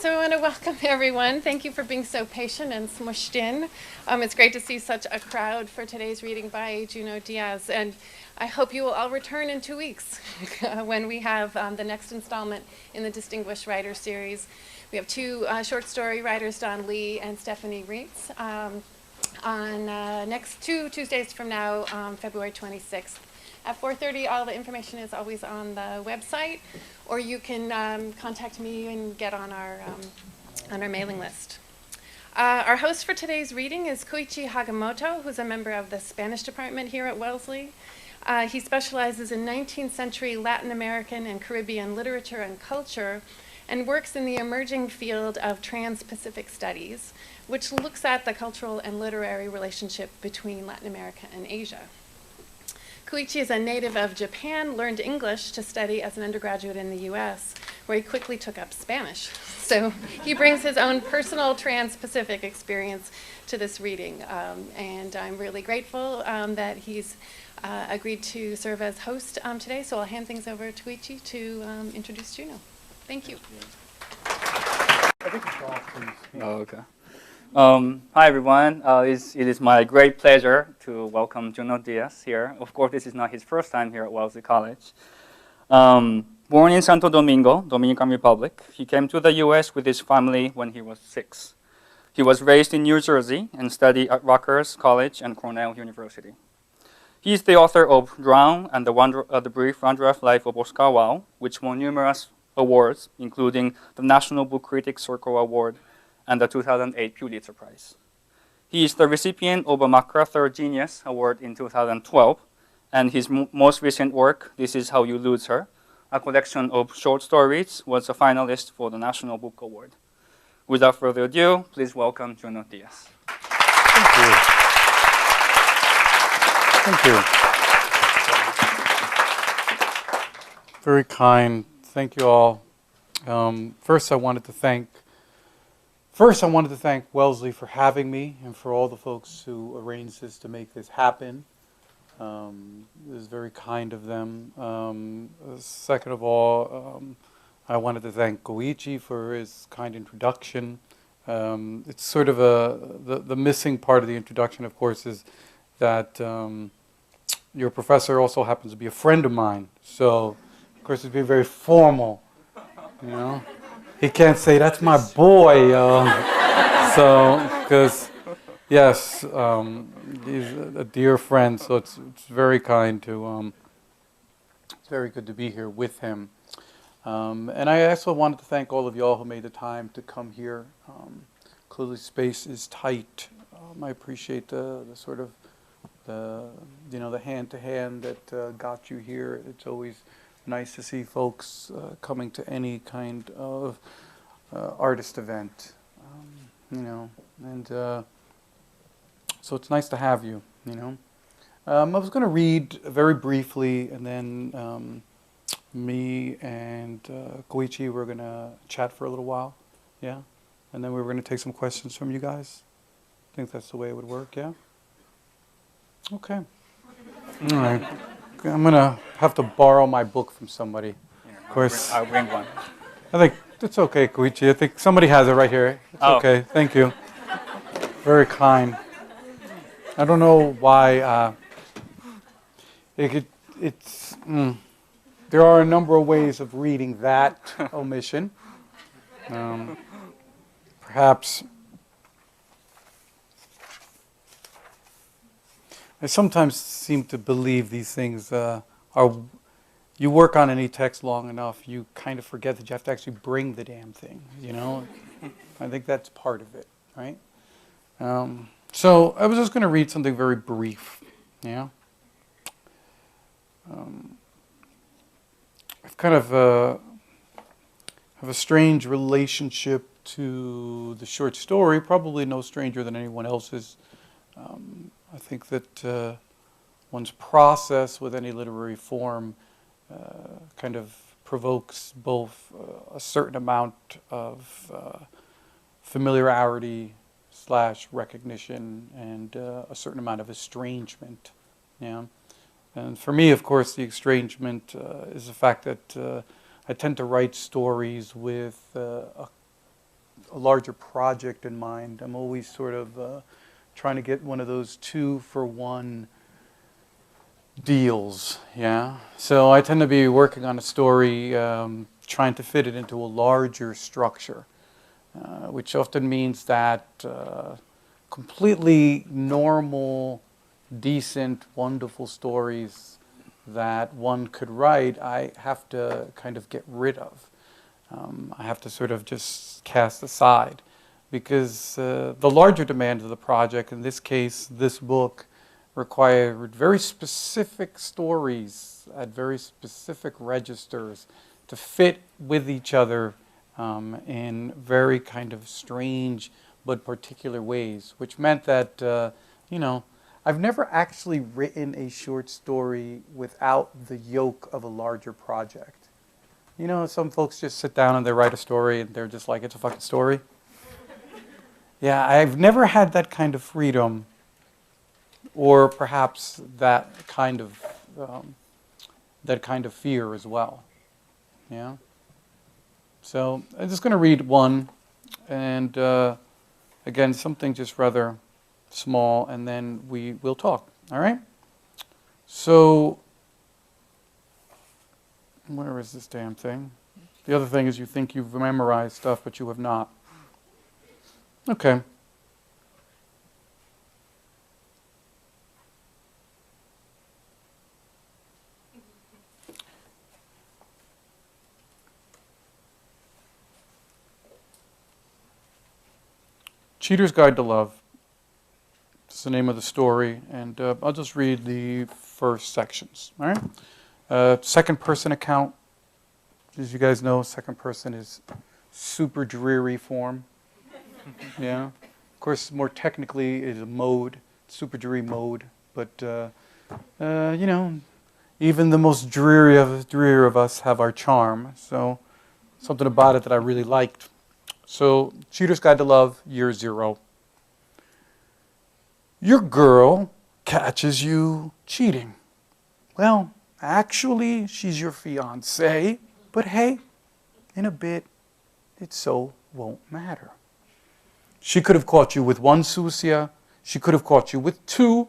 So I want to welcome everyone. Thank you for being so patient and smushed in. It's great to see such a crowd for today's reading by Junot Díaz, and I hope you will all return in 2 weeks when we have the next installment in the Distinguished Writer Series. We have two short story writers, Don Lee and Stephanie Reitz, on next 2 Tuesdays from now, February 26th. At 4:30, all the information is always on the website, or you can contact me and get on our mailing list. Our host for today's reading is Koichi Hagamoto, who's a member of the Spanish department here at Wellesley. He specializes in 19th century Latin American and Caribbean literature and culture, and works in the emerging field of Trans-Pacific Studies, which looks at the cultural and literary relationship between Latin America and Asia. Koichi is a native of Japan, learned English to study as an undergraduate in the US, where he quickly took up Spanish. So he brings his own personal Trans-Pacific experience to this reading. And I'm really grateful that he's agreed to serve as host today. So I'll hand things over to Koichi to introduce Juno. Thank you. Okay. Hi everyone. It is my great pleasure to welcome Junot Díaz here. Of course, this is not his first time here at Wellesley College. Born in Santo Domingo, Dominican Republic, he came to the U.S. with his family when he was 6. He was raised in New Jersey and studied at Rutgers College and Cornell University. He is the author of Drown and the Brief Wondrous Life of Oscar Wilde, which won numerous awards, including the National Book Critics Circle Award and the 2008 Pulitzer Prize. He is the recipient of a MacArthur Genius Award in 2012, and his most recent work, This Is How You Lose Her, a collection of short stories, was a finalist for the National Book Award. Without further ado, please welcome Junot Díaz. Thank you. Thank you. Very kind. Thank you all. First, I wanted to thank Wellesley for having me and for all the folks who arranged this to make this happen. It was very kind of them. Second of all, I wanted to thank Koichi for his kind introduction. It's sort of the missing part of the introduction, of course, is that your professor also happens to be a friend of mine. So, of course, it's being very formal, you know. He can't say, that's my boy. Because, yes, he's a dear friend, so it's very kind to, it's very good to be here with him. And I also wanted to thank all of y'all who made the time to come here. Clearly space is tight. I appreciate the sort of, the hand-to-hand that got you here. It's always nice to see folks coming to any kind of artist event, and so it's nice to have you, I was going to read very briefly, and then me and Koichi were going to chat for a little while, yeah? And then we were going to take some questions from you guys. I think that's the way it would work, yeah? Okay. All right. I'm going to have to borrow my book from somebody. Of course. I'll bring one. I think it's okay, Koichi. I think somebody has it right here. It's okay. Thank you. Very kind. I don't know why. There are a number of ways of reading that omission. Perhaps I sometimes seem to believe these things are, you work on any text long enough, you kind of forget that you have to actually bring the damn thing, I think that's part of it, right? So I was just going to read something very brief, yeah? I've kind of have a strange relationship to the short story, probably no stranger than anyone else's. I think that one's process with any literary form kind of provokes both a certain amount of familiarity / recognition and a certain amount of estrangement. Yeah, and for me, of course, the estrangement is the fact that I tend to write stories with a a larger project in mind. I'm always sort of trying to get one of those 2-for-1 deals, yeah? So I tend to be working on a story, trying to fit it into a larger structure, which often means that completely normal, decent, wonderful stories that one could write, I have to kind of get rid of. I have to sort of just cast aside, because the larger demands of the project, in this case, this book, required very specific stories at very specific registers to fit with each other in very kind of strange but particular ways, which meant that, I've never actually written a short story without the yoke of a larger project. You know, some folks just sit down and they write a story and they're just like, it's a fucking story. Yeah, I've never had that kind of freedom, or perhaps that kind of fear as well. Yeah. So I'm just going to read one, and again, something just rather small, and then we will talk. All right. So where is this damn thing? The other thing is you think you've memorized stuff, but you have not. Okay. Cheater's Guide to Love. It's the name of the story, and I'll just read the first sections. All right. Second person account. As you guys know, second person is super dreary form. Yeah. Of course, more technically, it is a mode, super dreary mode. But even the most dreary of us have our charm. So something about it that I really liked. So, Cheater's Guide to Love, year 0. Your girl catches you cheating. Well, actually, she's your fiancé, but hey, in a bit, it so won't matter. She could have caught you with 1 sucia, she could have caught you with 2,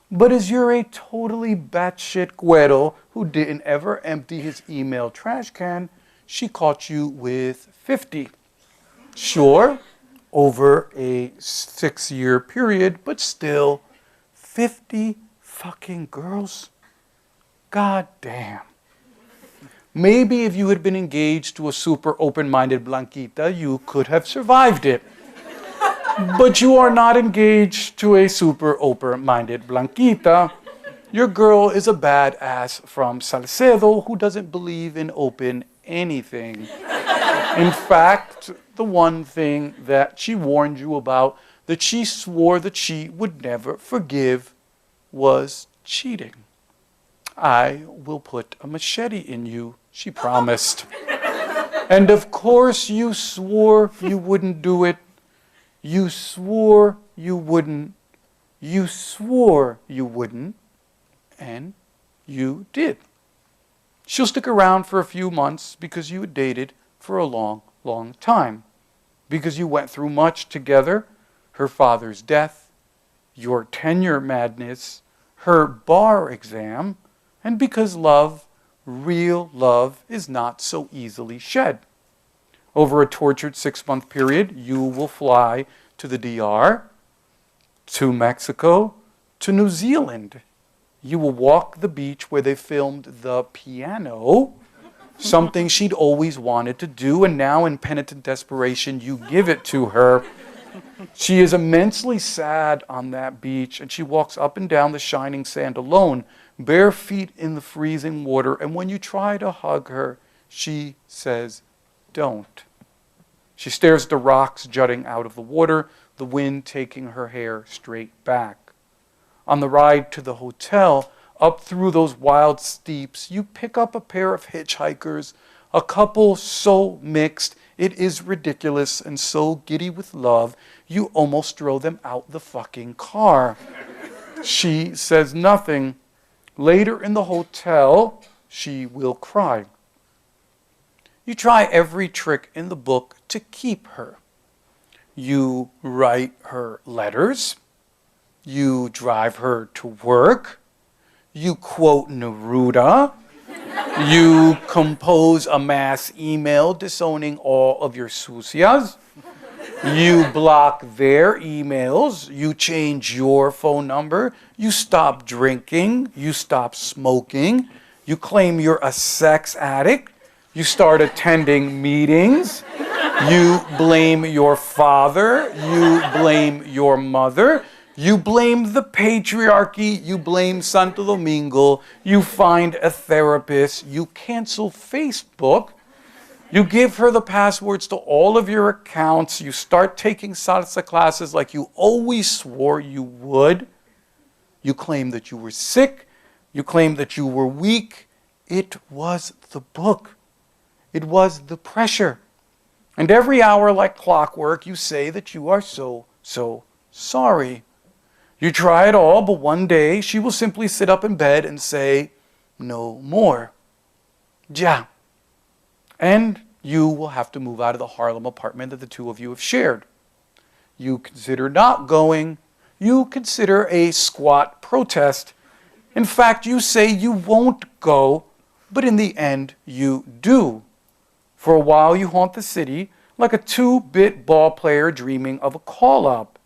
but as you're a totally batshit güero who didn't ever empty his email trash can, she caught you with 50. Sure, over a 6-year period, but still 50 fucking girls? God damn. Maybe if you had been engaged to a super open-minded Blanquita, you could have survived it. But you are not engaged to a super open-minded Blanquita. Your girl is a badass from Salcedo who doesn't believe in open anything. In fact, the one thing that she warned you about, that she swore that she would never forgive, was cheating. I will put a machete in you, she promised. And of course you swore you wouldn't do it. You swore you wouldn't. You swore you wouldn't. And you did. She'll stick around for a few months because you had dated for a long, long time. Because you went through much together, her father's death, your tenure madness, her bar exam, and because love, real love, is not so easily shed. Over a tortured 6-month period, you will fly to the DR, to Mexico, to New Zealand. You will walk the beach where they filmed The Piano, something she'd always wanted to do, and now in penitent desperation, you give it to her. She is immensely sad on that beach, and she walks up and down the shining sand alone, bare feet in the freezing water, and when you try to hug her, she says, don't. She stares at the rocks jutting out of the water, the wind taking her hair straight back. On the ride to the hotel, up through those wild steeps, you pick up a pair of hitchhikers, a couple so mixed, it is ridiculous, and so giddy with love, you almost throw them out the fucking car. She says nothing. Later in the hotel, she will cry. You try every trick in the book to keep her. You write her letters. You drive her to work. You quote Neruda. You compose a mass email disowning all of your sucias. You block their emails. You change your phone number. You stop drinking. You stop smoking. You claim you're a sex addict. You start attending meetings. You blame your father. You blame your mother. You blame the patriarchy. You blame Santo Domingo. You find a therapist. You cancel Facebook. You give her the passwords to all of your accounts. You start taking salsa classes like you always swore you would. You claim that you were sick. You claim that you were weak. It was the book. It was the pressure. And every hour, like clockwork, you say that you are so sorry. You try it all, but one day she will simply sit up in bed and say, no more. Ja. And you will have to move out of the Harlem apartment that the two of you have shared. You consider not going. You consider a squat protest. In fact, you say you won't go, but in the end, you do. For a while, you haunt the city like a 2-bit ball player dreaming of a call-up.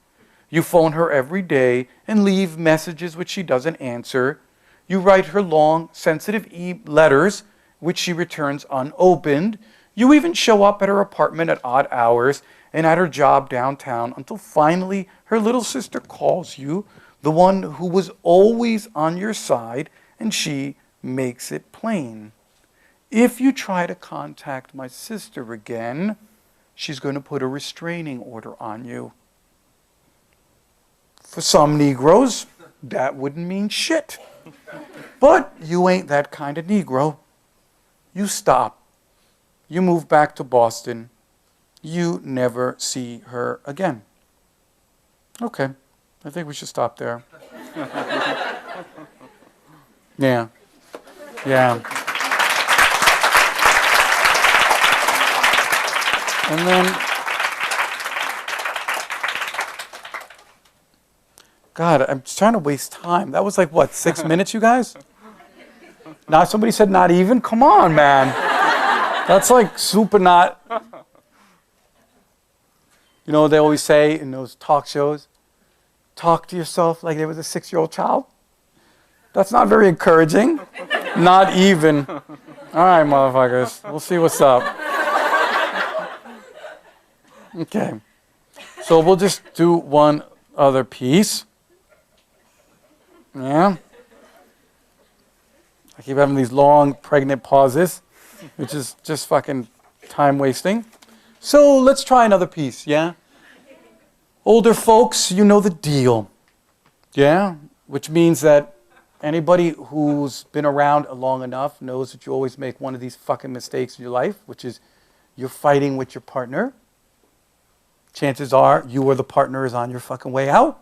You phone her every day and leave messages which she doesn't answer. You write her long, sensitive letters, which she returns unopened. You even show up at her apartment at odd hours and at her job downtown until finally her little sister calls you, the one who was always on your side, and she makes it plain. If you try to contact my sister again, she's going to put a restraining order on you. For some Negroes, that wouldn't mean shit. But you ain't that kind of Negro. You stop. You move back to Boston. You never see her again. Okay, I think we should stop there. Yeah. And then, God, I'm just trying to waste time. That was like, what, 6 minutes, you guys? Now somebody said not even? Come on, man. That's like super not. You know what they always say in those talk shows? Talk to yourself like there was a 6-year-old child. That's not very encouraging. Not even. All right, motherfuckers. We'll see what's up. Okay. So we'll just do one other piece. Yeah. I keep having these long, pregnant pauses, which is just fucking time wasting. So let's try another piece, yeah? Older folks, you know the deal. Yeah? Which means that anybody who's been around long enough knows that you always make one of these fucking mistakes in your life, which is you're fighting with your partner. Chances are you or the partner is on your fucking way out,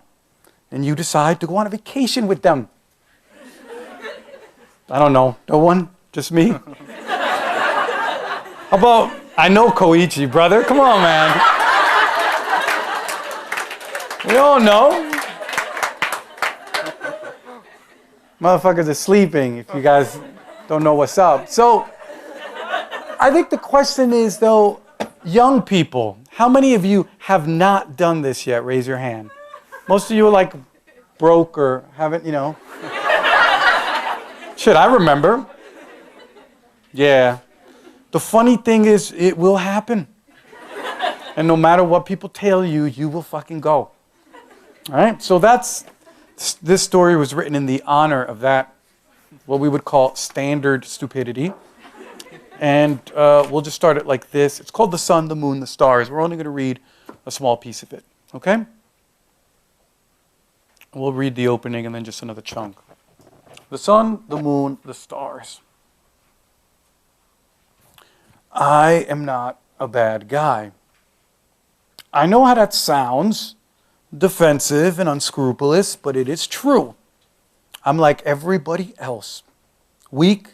and you decide to go on a vacation with them. I don't know. No one? Just me? How about, I know Koichi, brother. Come on, man. We all know. Motherfuckers are sleeping if you guys don't know what's up. So, I think the question is, though, young people, how many of you have not done this yet? Raise your hand. Most of you are like broke or haven't, you know. Shit, I remember. Yeah. The funny thing is, it will happen. And no matter what people tell you, you will fucking go. All right? So this story was written in the honor of that, what we would call standard stupidity. And we'll just start it like this. It's called The Sun, the Moon, the Stars. We're only going to read a small piece of it. Okay? We'll read the opening and then just another chunk. The sun, the moon, the stars. I am not a bad guy. I know how that sounds, defensive and unscrupulous, but it is true. I'm like everybody else. Weak,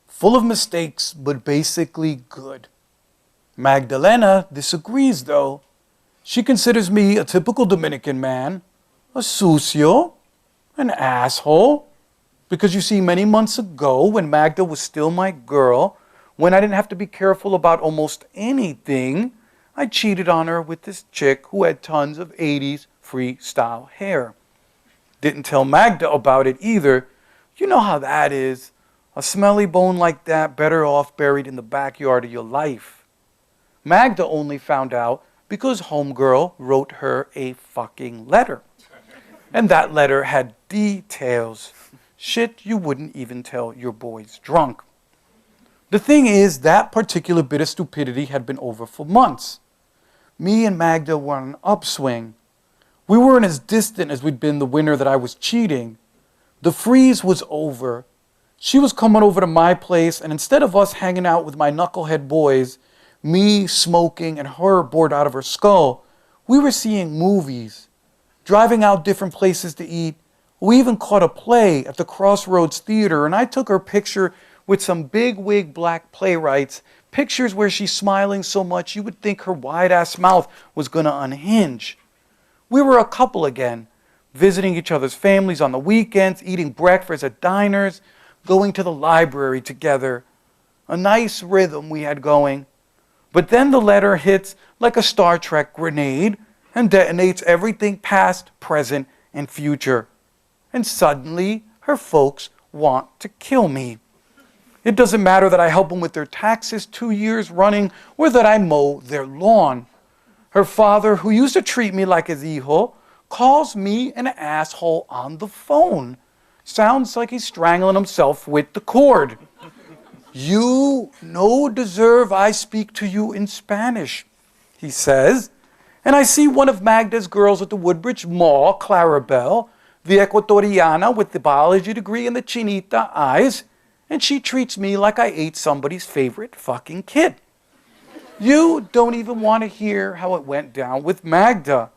full of mistakes, but basically good. Magdalena disagrees, though. She considers me a typical Dominican man, a sucio, an asshole. Because you see, many months ago, when Magda was still my girl, when I didn't have to be careful about almost anything, I cheated on her with this chick who had tons of 80s freestyle hair. Didn't tell Magda about it either. You know how that is. A smelly bone like that, better off buried in the backyard of your life. Magda only found out because homegirl wrote her a fucking letter. And that letter had details. Shit you wouldn't even tell your boys drunk. The thing is, that particular bit of stupidity had been over for months. Me and Magda were on an upswing. We weren't as distant as we'd been the winter that I was cheating. The freeze was over. She was coming over to my place, and instead of us hanging out with my knucklehead boys, me smoking and her bored out of her skull, we were seeing movies, driving out different places to eat. We even caught a play at the Crossroads Theater, and I took her picture with some big-wig black playwrights, pictures where she's smiling so much you would think her wide-ass mouth was going to unhinge. We were a couple again, visiting each other's families on the weekends, eating breakfast at diners, going to the library together. A nice rhythm we had going. But then the letter hits like a Star Trek grenade and detonates everything past, present, and future. And suddenly, her folks want to kill me. It doesn't matter that I help them with their taxes 2 years running or that I mow their lawn. Her father, who used to treat me like his hijo, calls me an asshole on the phone. Sounds like he's strangling himself with the cord. You no deserve I speak to you in Spanish, he says. And I see one of Magda's girls at the Woodbridge Mall, Clarabelle, the Ecuatoriana with the biology degree and the chinita eyes, and she treats me like I ate somebody's favorite fucking kid. You don't even want to hear how it went down with Magda.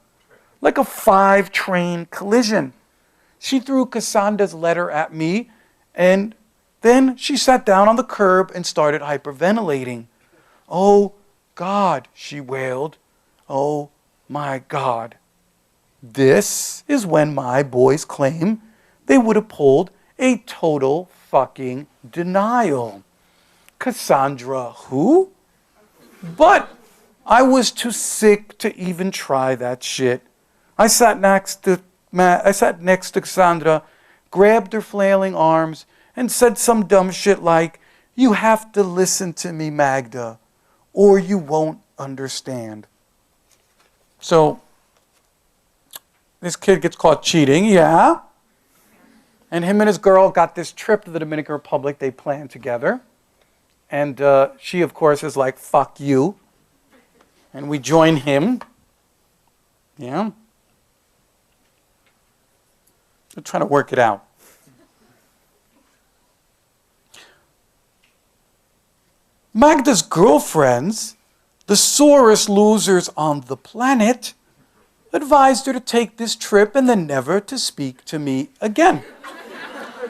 Like a 5-train collision. She threw Cassandra's letter at me, and then she sat down on the curb and started hyperventilating. Oh, God, she wailed. Oh, my God. This is when my boys claim they would have pulled a total fucking denial. Cassandra who? But I was too sick to even try that shit. I sat next to Cassandra, grabbed her flailing arms, and said some dumb shit like, "You have to listen to me, Magda, or you won't understand." So, this kid gets caught cheating, yeah? And him and his girl got this trip to the Dominican Republic they planned together. And she, of course, is like, "Fuck you." And we join him. Yeah? We're trying to work it out. Magda's girlfriends, the sorest losers on the planet, advised her to take this trip and then never to speak to me again.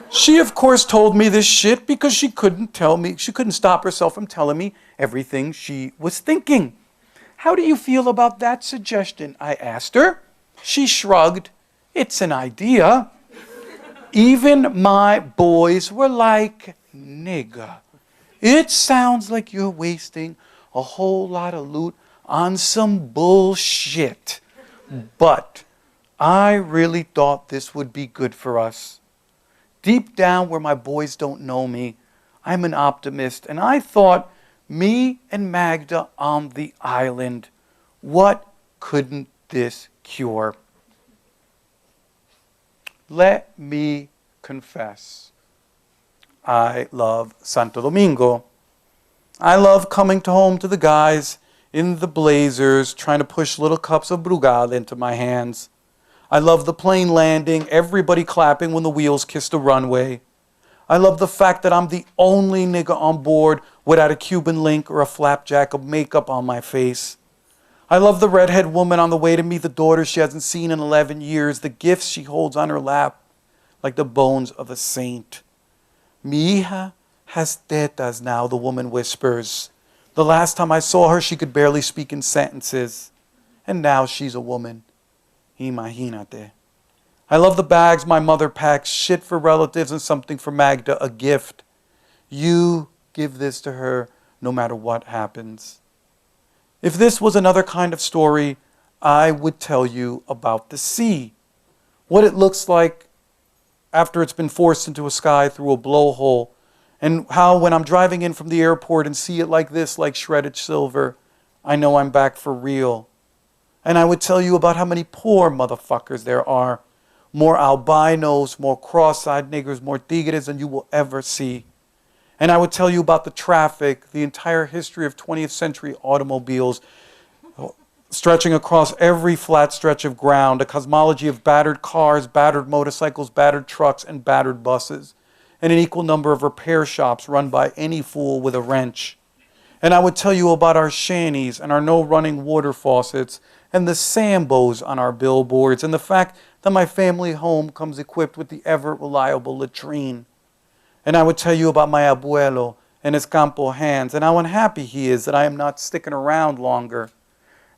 She, of course, told me this shit because she couldn't stop herself from telling me everything she was thinking. "How do you feel about that suggestion?" I asked her. She shrugged. "It's an idea." Even my boys were like, "Nigga, it sounds like you're wasting a whole lot of loot on some bullshit. But I really thought this would be good for us. Deep down where my boys don't know me, I'm an optimist, and I thought, me and Magda on the island, what couldn't this cure?" Let me confess. I love Santo Domingo. I love coming home to the guys in the blazers trying to push little cups of Brugal into my hands. I love the plane landing, everybody clapping when the wheels kiss the runway. I love the fact that I'm the only nigga on board without a Cuban link or a flapjack of makeup on my face. I love the redhead woman on the way to meet the daughter she hasn't seen in 11 years, the gifts she holds on her lap like the bones of a saint. "Mi hija has tetas now," the woman whispers. The last time I saw her, she could barely speak in sentences. and now she's a woman. Imagínate. I love the bags my mother packs, shit for relatives and something for Magda, a gift. You give this to her no matter what happens. If this was another kind of story, I would tell you about the sea. What it looks like after it's been forced into a sky through a blowhole, and how when I'm driving in from the airport and see it like this, like shredded silver, I know I'm back for real. And I would tell you about how many poor motherfuckers there are. More albinos, more cross-eyed niggers, more tigres than you will ever see. And I would tell you about the traffic, the entire history of 20th century automobiles, stretching across every flat stretch of ground, a cosmology of battered cars, battered motorcycles, battered trucks, and battered buses, and an equal number of repair shops run by any fool with a wrench. And I would tell you about our shanties and our no running water faucets and the Sambos on our billboards and the fact that my family home comes equipped with the ever-reliable latrine. And I would tell you about my abuelo and his campo hands and how unhappy he is that I am not sticking around longer.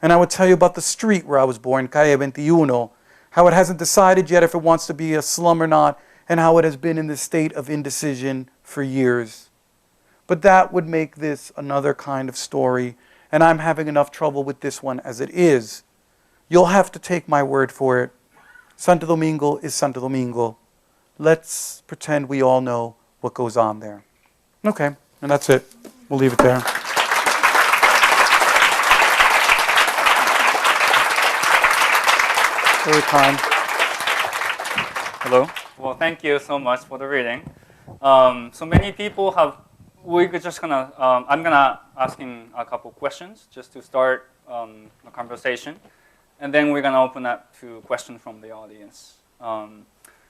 And I would tell you about the street where I was born, Calle 21, how it hasn't decided yet if it wants to be a slum or not, and how it has been in this state of indecision for years. But that would make this another kind of story, and I'm having enough trouble with this one as it is. You'll have to take my word for it. Santo Domingo is Santo Domingo. Let's pretend we all know what goes on there. Okay, and that's it. We'll leave it there. Very kind. Hello. Well, thank you so much for the reading. So many people have. I'm gonna asking a couple questions just to start a conversation, and then we're gonna open up to questions from the audience.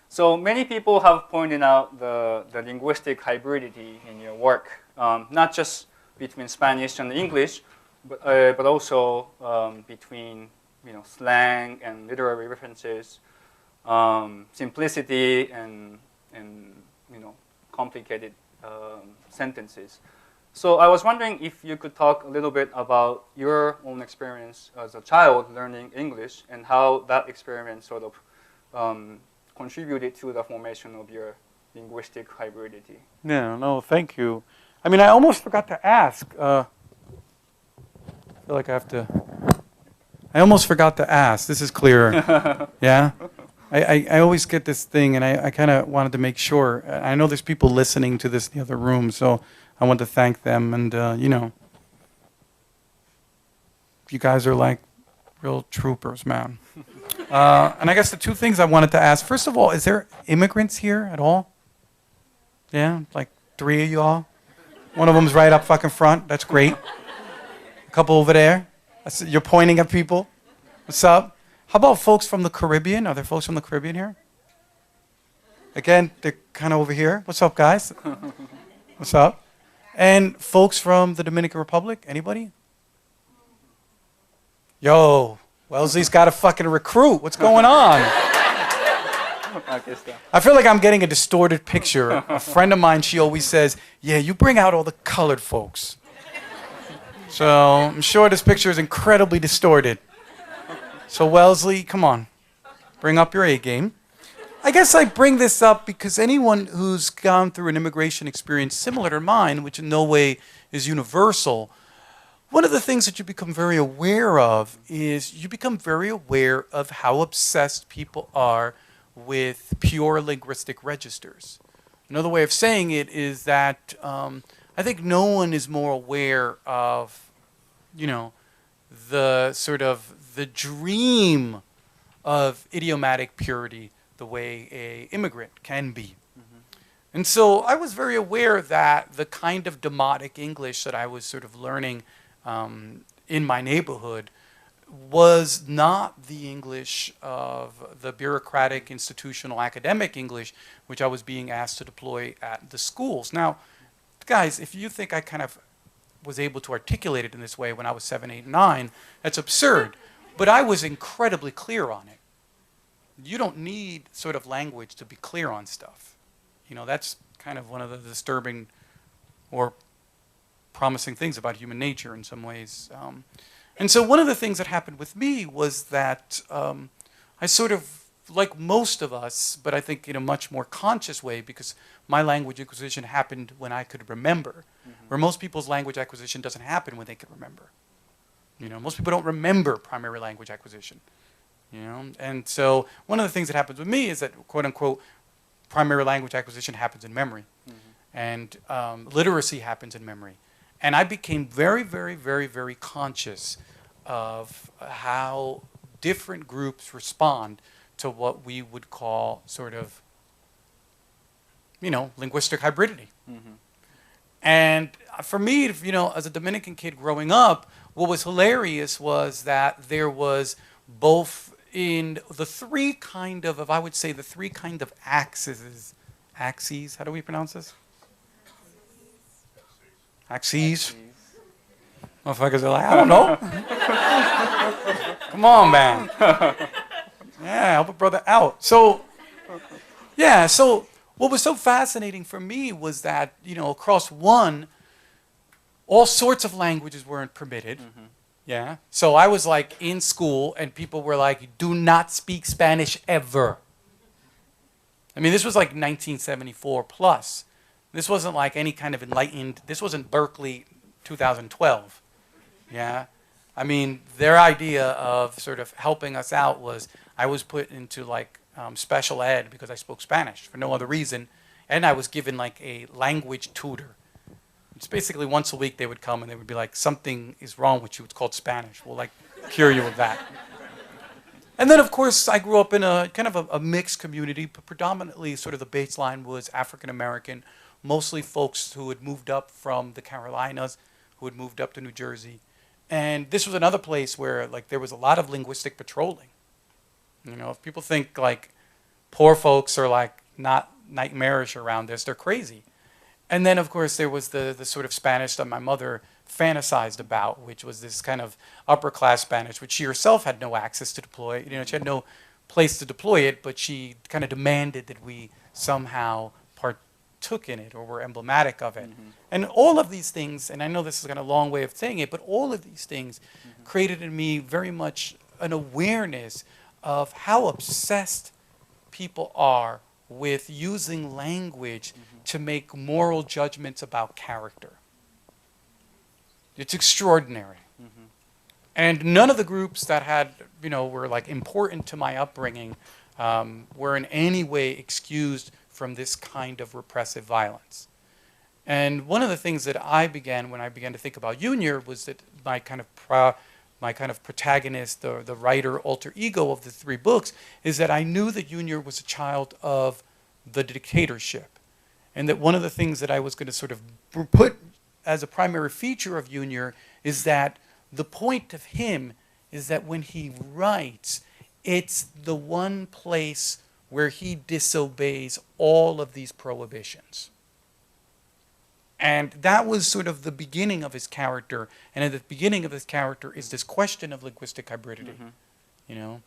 So many people have pointed out the linguistic hybridity in your work, not just between Spanish and English, but also between slang and literary references, simplicity and complicated sentences. So I was wondering if you could talk a little bit about your own experience as a child learning English and how that experience sort of contributed to the formation of your linguistic hybridity. Yeah, no, thank you. I mean, I almost forgot to ask. I feel like I almost forgot to ask. This is clearer. Yeah? I always get this thing, and I kind of wanted to make sure. I know there's people listening to this in the other room, so I want to thank them. And, you guys are like real troopers, man. And I guess the two things I wanted to ask. First of all, is there immigrants here at all? Yeah? Like 3 of y'all? One of them's right up fucking front. That's great. A couple over there. You're pointing at people. What's up? How about folks from the Caribbean? Are there folks from the Caribbean here? Again, they're kind of over here. What's up, guys? What's up? And folks from the Dominican Republic? Anybody? Yo, Wellesley's got to fucking recruit. What's going on? I feel like I'm getting a distorted picture. A friend of mine, she always says, yeah, you bring out all the colored folks. So I'm sure this picture is incredibly distorted. So Wellesley, come on, bring up your A game. I guess I bring this up because anyone who's gone through an immigration experience similar to mine, which in no way is universal, one of the things that you become very aware of is you become very aware of how obsessed people are with pure linguistic registers. Another way of saying it is that I think no one is more aware of, the sort of the dream of idiomatic purity the way an immigrant can be. Mm-hmm. And so I was very aware that the kind of demotic English that I was sort of learning in my neighborhood was not the English of the bureaucratic, institutional, academic English which I was being asked to deploy at the schools. Now, guys, if you think I kind of was able to articulate it in this way when I was 7, 8, 9, that's absurd. But I was incredibly clear on it. You don't need sort of language to be clear on stuff. That's kind of one of the disturbing or promising things about human nature in some ways. And so one of the things that happened with me was that I sort of, like most of us, but I think in a much more conscious way, because my language acquisition happened when I could remember, where most people's language acquisition doesn't happen when they can remember. You know, most people don't remember primary language acquisition. You know, and so one of the things that happens with me is that, quote unquote, primary language acquisition happens in memory, and literacy happens in memory. And I became very, very, very, very conscious of how different groups respond to what we would call sort of, you know, linguistic hybridity. And for me, you know, as a Dominican kid growing up, what was hilarious was that there was both in the three kind of I would say the three kind of axes, how do we pronounce this? Axes. Motherfuckers are like, I don't know. Come on, man. Yeah, help a brother out. So, yeah, so what was so fascinating for me was that, you know, across one, all sorts of languages weren't permitted. Yeah. So I was like in school and people were like, do not speak Spanish ever. I mean, this was like 1974 plus. This wasn't like any kind of enlightened, this wasn't Berkeley 2012. Yeah. I mean, their idea of sort of helping us out was I was put into like special ed because I spoke Spanish for no other reason. And I was given like a language tutor. It's basically once a week they would come and they would be like, something is wrong with you, it's called Spanish. We'll like cure you of that. And then of course I grew up in a kind of a mixed community, but predominantly sort of the baseline was African American, mostly folks who had moved up from the Carolinas, who had moved up to New Jersey. And this was another place where like there was a lot of linguistic patrolling. You know, if people think like poor folks are like not nightmarish around this, they're crazy. And then, of course, there was the sort of Spanish that my mother fantasized about, which was this kind of upper-class Spanish, which she herself had no access to deploy. You know, she had no place to deploy it, but she kind of demanded that we somehow partook in it or were emblematic of it. And all of these things, and I know this is kind of a long way of saying it, but all of these things created in me very much an awareness of how obsessed people are with using language to make moral judgments about character. It's extraordinary. And none of the groups that had, you know, were like important to my upbringing were in any way excused from this kind of repressive violence. And one of the things that I began when I began to think about Junior was that my kind of protagonist, the writer alter ego of the three books, is that I knew that Junior was a child of the dictatorship. And that one of the things that I was going to sort of put as a primary feature of Junior is that the point of him is that when he writes, it's the one place where he disobeys all of these prohibitions. And that was sort of the beginning of his character. And at the beginning of his character is this question of linguistic hybridity, you know,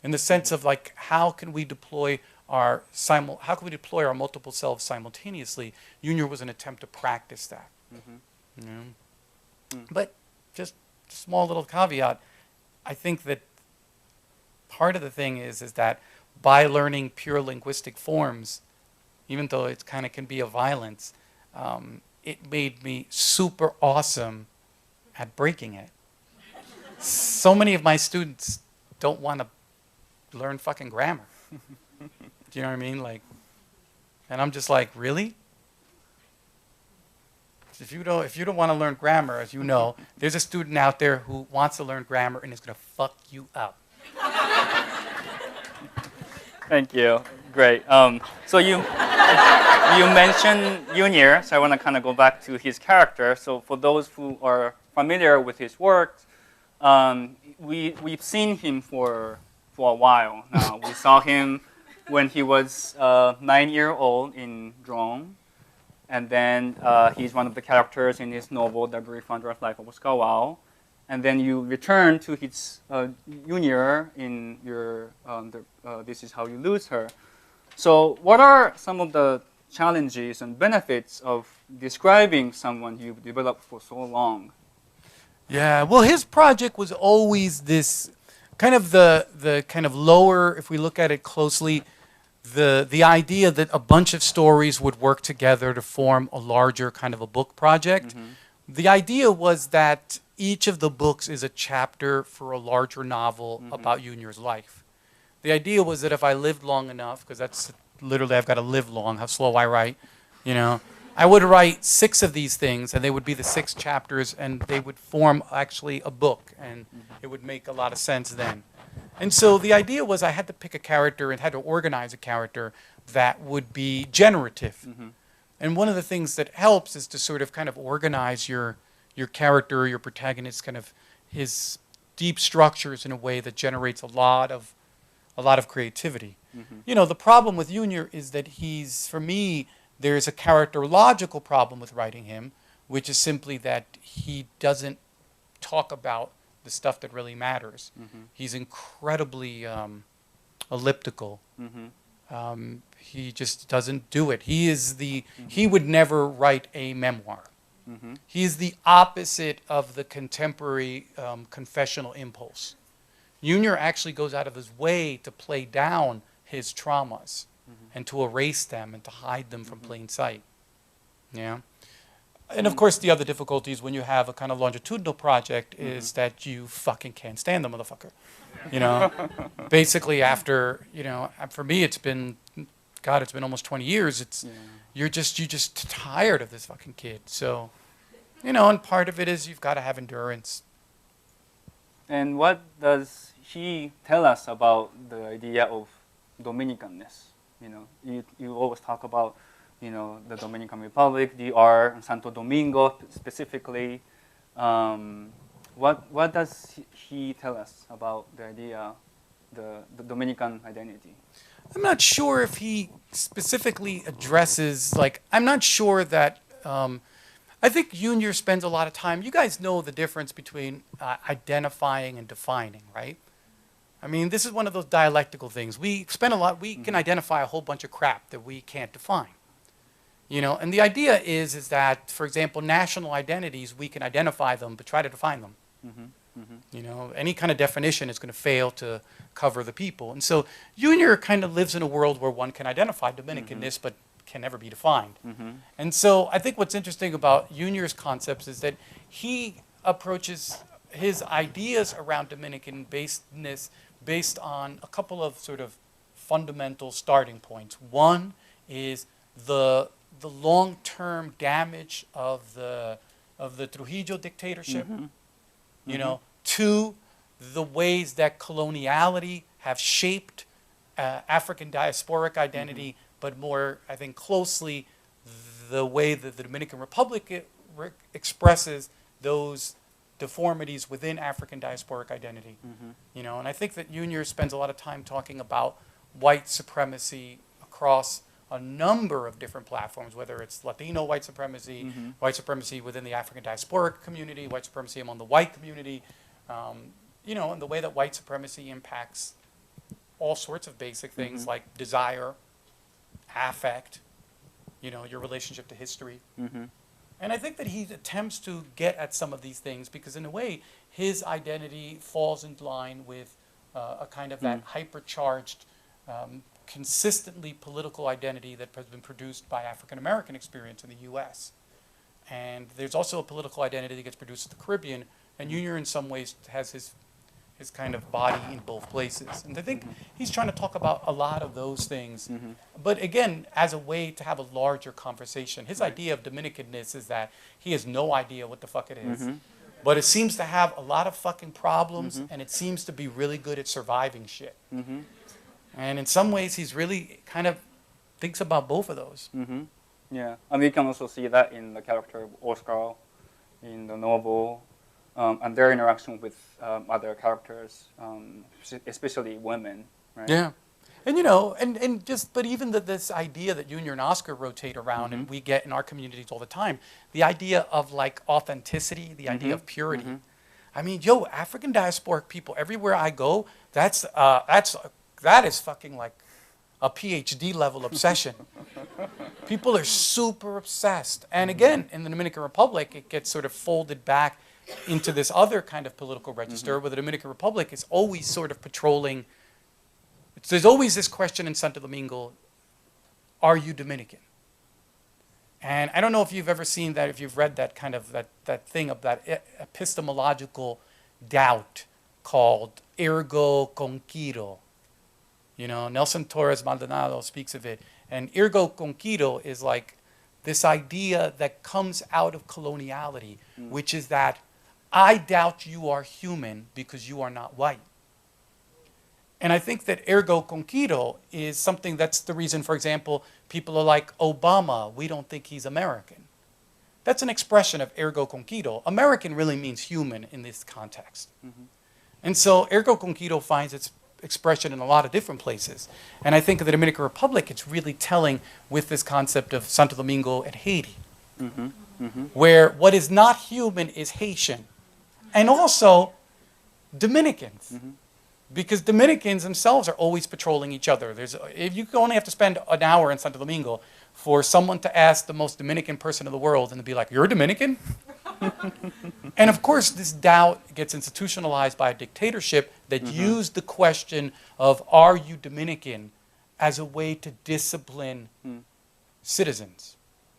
in the sense of like, how can we deploy our multiple selves simultaneously? Junior was an attempt to practice that. You know? But just a small little caveat, I think that part of the thing is that by learning pure linguistic forms, even though it kind of can be a violence, it made me super awesome at breaking it. So many of my students don't want to learn fucking grammar. Do you know what I mean? Like, and I'm just like, really? If you don't want to learn grammar, as you know, there's a student out there who wants to learn grammar and is going to fuck you up. Thank you. Great. So you mentioned Junior, so I want to kind of go back to his character. So for those who are familiar with his work, we've seen him for a while now. We saw him when he was 9 years old in Drone, and then he's one of the characters in his novel, The Brief Wondrous Life of Oscar Wilde. And then you return to his Junior in your This Is How You Lose Her. So what are some of the challenges and benefits of describing someone you've developed for so long? Yeah, well, his project was always this kind of the kind of lower, if we look at it closely, the idea that a bunch of stories would work together to form a larger kind of a book project. The idea was that each of the books is a chapter for a larger novel about Junior's life. The idea was that if I lived long enough, because that's literally I've got to live long, how slow I write, you know, I would write 6 of these things, and they would be the 6 chapters, and they would form actually a book, and it would make a lot of sense then. And so the idea was I had to pick a character and had to organize a character that would be generative. And one of the things that helps is to sort of kind of organize your character, your protagonist, kind of his deep structures in a way that generates a lot of creativity. You know, the problem with Junior is that for me, there's a characterological problem with writing him, which is simply that he doesn't talk about the stuff that really matters. He's incredibly elliptical. He just doesn't do it. He would never write a memoir. He is the opposite of the contemporary confessional impulse. Junior actually goes out of his way to play down his traumas and to erase them and to hide them from plain sight. Yeah. And of course, the other difficulties when you have a kind of longitudinal project is that you fucking can't stand the motherfucker. You know, basically after, you know, for me it's been almost 20 years. You're just tired of this fucking kid. So, you know, and part of it is you've got to have endurance. And what does he tell us about the idea of Dominicanness? You know, you always talk about, you know, the Dominican Republic, DR, Santo Domingo specifically. What does he tell us about the idea, the Dominican identity? I'm not sure if he specifically addresses, like, I'm not sure that, I think Junior spends a lot of time, you guys know the difference between identifying and defining, right? I mean, this is one of those dialectical things. We can identify a whole bunch of crap that we can't define. You know, and the idea is that, for example, national identities, we can identify them, but try to define them. You know, any kind of definition is going to fail to cover the people. And so Junior kind of lives in a world where one can identify Dominicanness, but can never be defined. And so I think what's interesting about Junior's concepts is that he approaches his ideas around Dominican basedness based on a couple of sort of fundamental starting points. One is the long-term damage of the Trujillo dictatorship. You know, 2, the ways that coloniality have shaped African diasporic identity, but more, I think, closely the way that the Dominican Republic expresses those deformities within African diasporic identity. You know, and I think that Junior spends a lot of time talking about white supremacy across a number of different platforms, whether it's Latino white supremacy, white supremacy within the African diasporic community, white supremacy among the white community, you know, and the way that white supremacy impacts all sorts of basic things like desire, affect, you know, your relationship to history. And I think that he attempts to get at some of these things because in a way, his identity falls in line with a kind of that hypercharged, consistently political identity that has been produced by African American experience in the U.S. And there's also a political identity that gets produced in the Caribbean, and Junior in some ways has his kind of body in both places. And I think he's trying to talk about a lot of those things, but again, as a way to have a larger conversation. His idea of Dominicanness is that he has no idea what the fuck it is, but it seems to have a lot of fucking problems, and it seems to be really good at surviving shit. And in some ways, he's really kind of thinks about both of those. Yeah, and we can also see that in the character of Oscar in the novel, and their interaction with other characters, especially women, right? Yeah. And you know, but even this idea that Junior and Oscar rotate around and we get in our communities all the time, the idea of like authenticity, the idea of purity. I mean, yo, African diasporic people, everywhere I go, that is fucking like a PhD level obsession. People are super obsessed. And again, in the Dominican Republic, it gets sort of folded back into this other kind of political register where the Dominican Republic is always sort of patrolling. There's always this question in Santo Domingo, are you Dominican? And I don't know if you've ever seen that, if you've read that kind of, that thing of that epistemological doubt called ergo conquiro. You know, Nelson Torres Maldonado speaks of it. And ergo conquiro is like this idea that comes out of coloniality, which is that I doubt you are human because you are not white. And I think that ergo conquiro is something that's the reason, for example, people are like, Obama, we don't think he's American. That's an expression of ergo conquiro. American really means human in this context. And so ergo conquiro finds its expression in a lot of different places. And I think of the Dominican Republic, it's really telling with this concept of Santo Domingo and Haiti, where what is not human is Haitian. And also Dominicans. Because Dominicans themselves are always patrolling each other. If you only have to spend an hour in Santo Domingo for someone to ask the most Dominican person in the world and to be like, you're Dominican? And of course, this doubt gets institutionalized by a dictatorship that used the question of, are you Dominican, as a way to discipline citizens.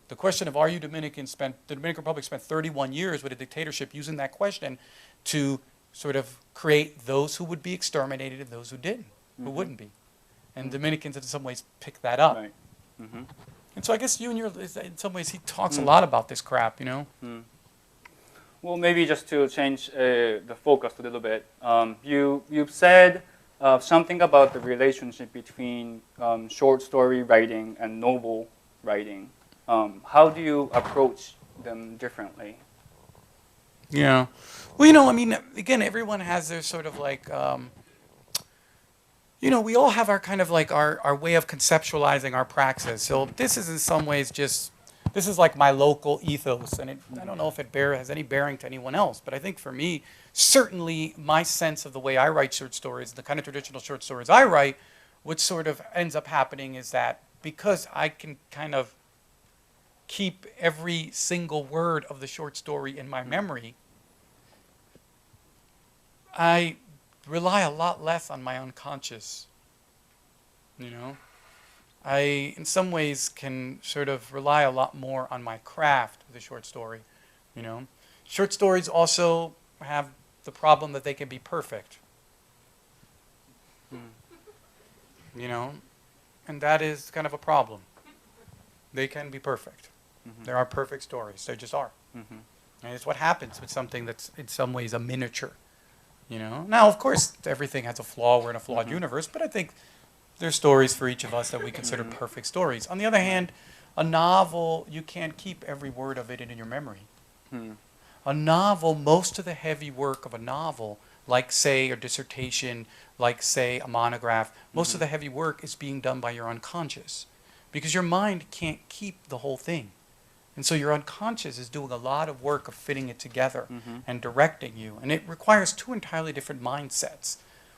The question of, are you Dominican, the Dominican Republic spent 31 years with a dictatorship using that question to sort of create those who would be exterminated and those who didn't, who wouldn't be. And Dominicans in some ways pick that up. Right. And so I guess in some ways, he talks a lot about this crap, you know? Well, maybe just to change the focus a little bit, you've said something about the relationship between short story writing and novel writing. How do you approach them differently? Yeah. Well, you know, I mean, again, everyone has their sort of like, you know, we all have our kind of like our way of conceptualizing our praxis. So this is in some ways just, this is like my local ethos. And I don't know if it has any bearing to anyone else. But I think for me, certainly my sense of the way I write short stories, the kind of traditional short stories I write, what sort of ends up happening is that because I can kind of keep every single word of the short story in my memory, I rely a lot less on my unconscious, you know. I, in some ways, can sort of rely a lot more on my craft with a short story, you know. Short stories also have the problem that they can be perfect, you know, and that is kind of a problem. They can be perfect. There are perfect stories. There just are. And it's what happens with something that's in some ways a miniature. You know? Now, of course, everything has a flaw. We're in a flawed universe, but I think there's stories for each of us that we consider perfect stories. On the other hand, a novel, you can't keep every word of it in your memory. A novel, most of the heavy work of a novel, like, say, a dissertation, like, say, a monograph, most of the heavy work is being done by your unconscious because your mind can't keep the whole thing. And so your unconscious is doing a lot of work of fitting it together and directing you. And it requires two entirely different mindsets.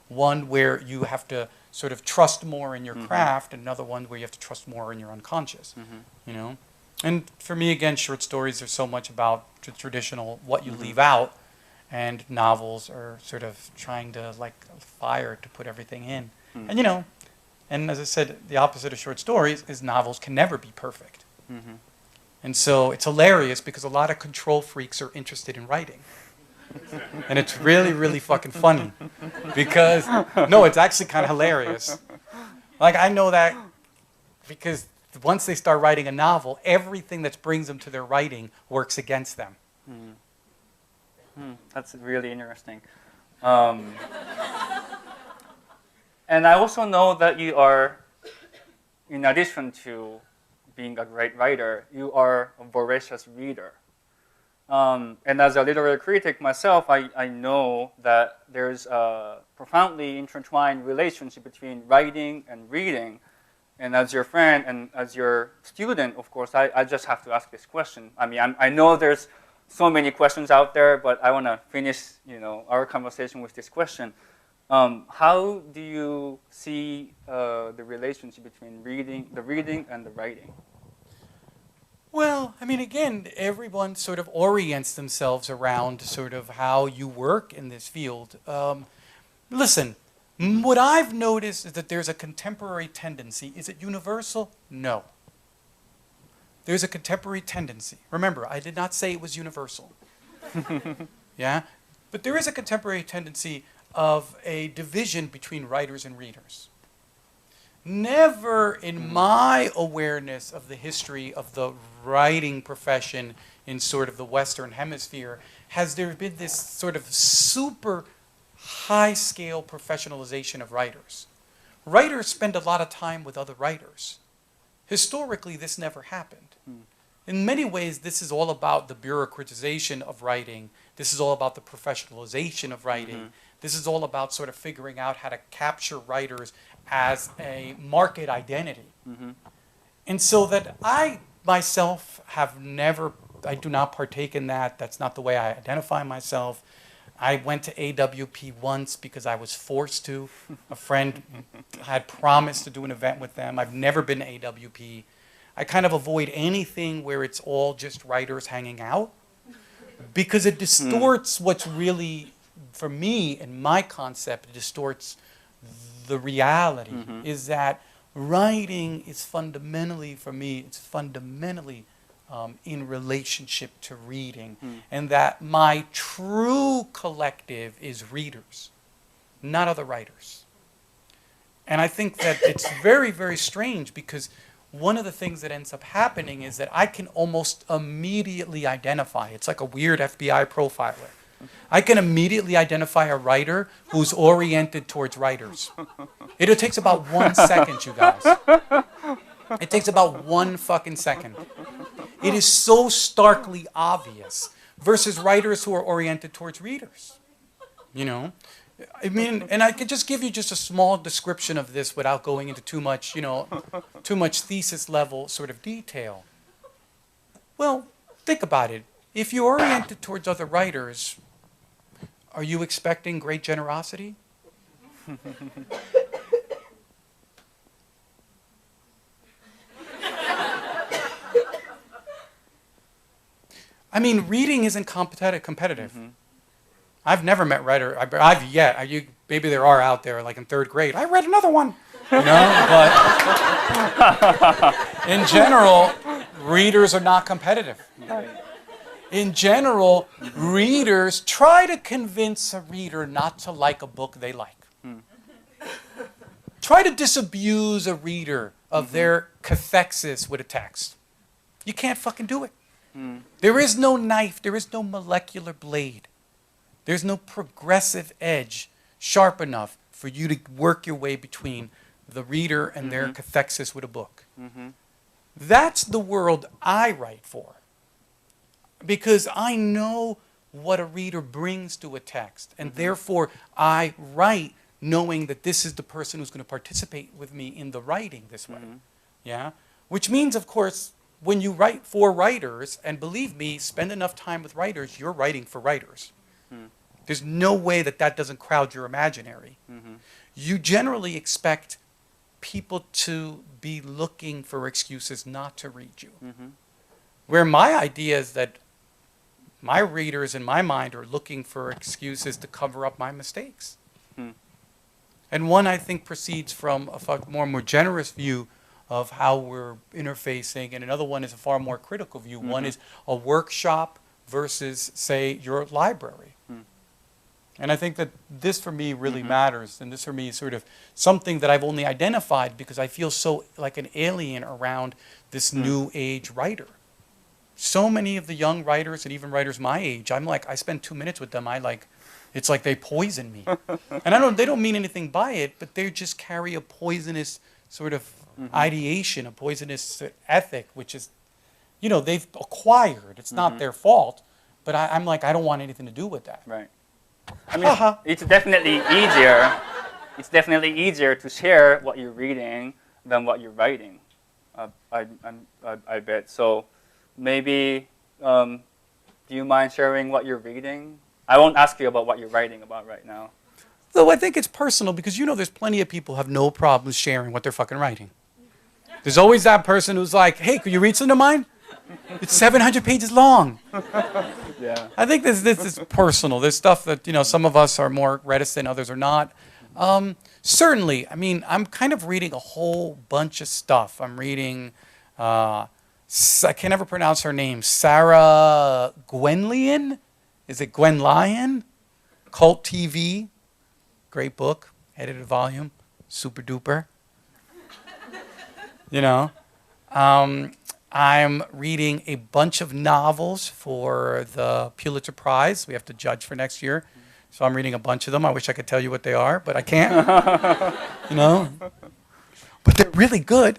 One where you have to sort of trust more in your craft, and another one where you have to trust more in your unconscious. You know? And for me, again, short stories are so much about the traditional, what you leave out, and novels are sort of trying to, like fire, to put everything in. And, you know, and as I said, the opposite of short stories is novels can never be perfect. And so it's hilarious because a lot of control freaks are interested in writing. And it's really, really fucking funny. Because, no, it's actually kind of hilarious. Like, I know that because once they start writing a novel, everything that brings them to their writing works against them. That's really interesting. And I also know that you are, in addition to being a great writer, you are a voracious reader. And as a literary critic myself, I know that there's a profoundly intertwined relationship between writing and reading. And as your friend and as your student, of course, I just have to ask this question. I mean, I know there's so many questions out there, but I want to finish, you know, our conversation with this question. how do you see the relationship between the reading and the writing? Well, I mean, again, everyone sort of orients themselves around sort of how you work in this field. Listen, what I've noticed is that there's a contemporary tendency. Is it universal? No. There's a contemporary tendency. Remember, I did not say it was universal. Yeah? But there is a contemporary tendency of a division between writers and readers. Never in my awareness of the history of the writing profession in sort of the Western Hemisphere has there been this sort of super high-scale professionalization of writers. Writers spend a lot of time with other writers. Historically, this never happened. In many ways, this is all about the bureaucratization of writing. This is all about the professionalization of writing. This is all about sort of figuring out how to capture writers as a market identity. And so that I myself have never, I do not partake in that. That's not the way I identify myself. I went to AWP once because I was forced to. A friend had promised to do an event with them. I've never been to AWP. I kind of avoid anything where it's all just writers hanging out because it distorts what's really, for me, in my concept, it distorts the reality, is that writing is fundamentally, for me, it's fundamentally in relationship to reading, and that my true collective is readers, not other writers. And I think that it's very, very strange because one of the things that ends up happening is that I can almost immediately identify. It's like a weird FBI profiler. I can immediately identify a writer who's oriented towards writers. It takes about 1 second, you guys. It takes about 1 fucking second. It is so starkly obvious versus writers who are oriented towards readers. You know? I mean, and I could just give you just a small description of this without going into too much, too much thesis level sort of detail. Well, think about it. If you're oriented towards other writers, are you expecting great generosity? I mean, reading isn't competitive. I've never met writer. Maybe there are out there, like in 3rd grade. I read another one, But in general, readers are not competitive. In general, readers try to convince a reader not to like a book they like. Try to disabuse a reader of their cathexis with a text. You can't fucking do it. There is no knife. There is no molecular blade. There's no progressive edge sharp enough for you to work your way between the reader and their cathexis with a book. That's the world I write for. Because I know what a reader brings to a text. And therefore, I write knowing that this is the person who's going to participate with me in the writing this way. Yeah? Which means, of course, when you write for writers, and believe me, spend enough time with writers, you're writing for writers. There's no way that that doesn't crowd your imaginary. You generally expect people to be looking for excuses not to read you. Where my idea is that my readers in my mind are looking for excuses to cover up my mistakes. And one, I think, proceeds from a more generous view of how we're interfacing, and another one is a far more critical view. One is a workshop versus, say, your library. And I think that this, for me, really matters. And this, for me, is sort of something that I've only identified because I feel so like an alien around this new age writer. So many of the young writers, and even writers my age, I'm like, I spend 2 minutes with them. It's like they poison me. And they don't mean anything by it, but they just carry a poisonous sort of ideation, a poisonous ethic, which is, they've acquired. It's not their fault. But I'm like, I don't want anything to do with that. Right. I mean, it's definitely easier. It's definitely easier to share what you're reading than what you're writing. I bet. So maybe, do you mind sharing what you're reading? I won't ask you about what you're writing about right now. Though I think it's personal because there's plenty of people who have no problems sharing what they're fucking writing. There's always that person who's like, hey, could you read something of mine? It's 700 pages long. Yeah. I think this is personal. There's stuff that, some of us are more reticent, others are not. Certainly, I mean, I'm kind of reading a whole bunch of stuff. I'm reading, I can't ever pronounce her name, Sarah Gwenlyan? Is it Gwenlyan? Cult TV, great book, edited volume, super duper. I'm reading a bunch of novels for the Pulitzer Prize. We have to judge for next year. So I'm reading a bunch of them. I wish I could tell you what they are, but I can't. But they're really good.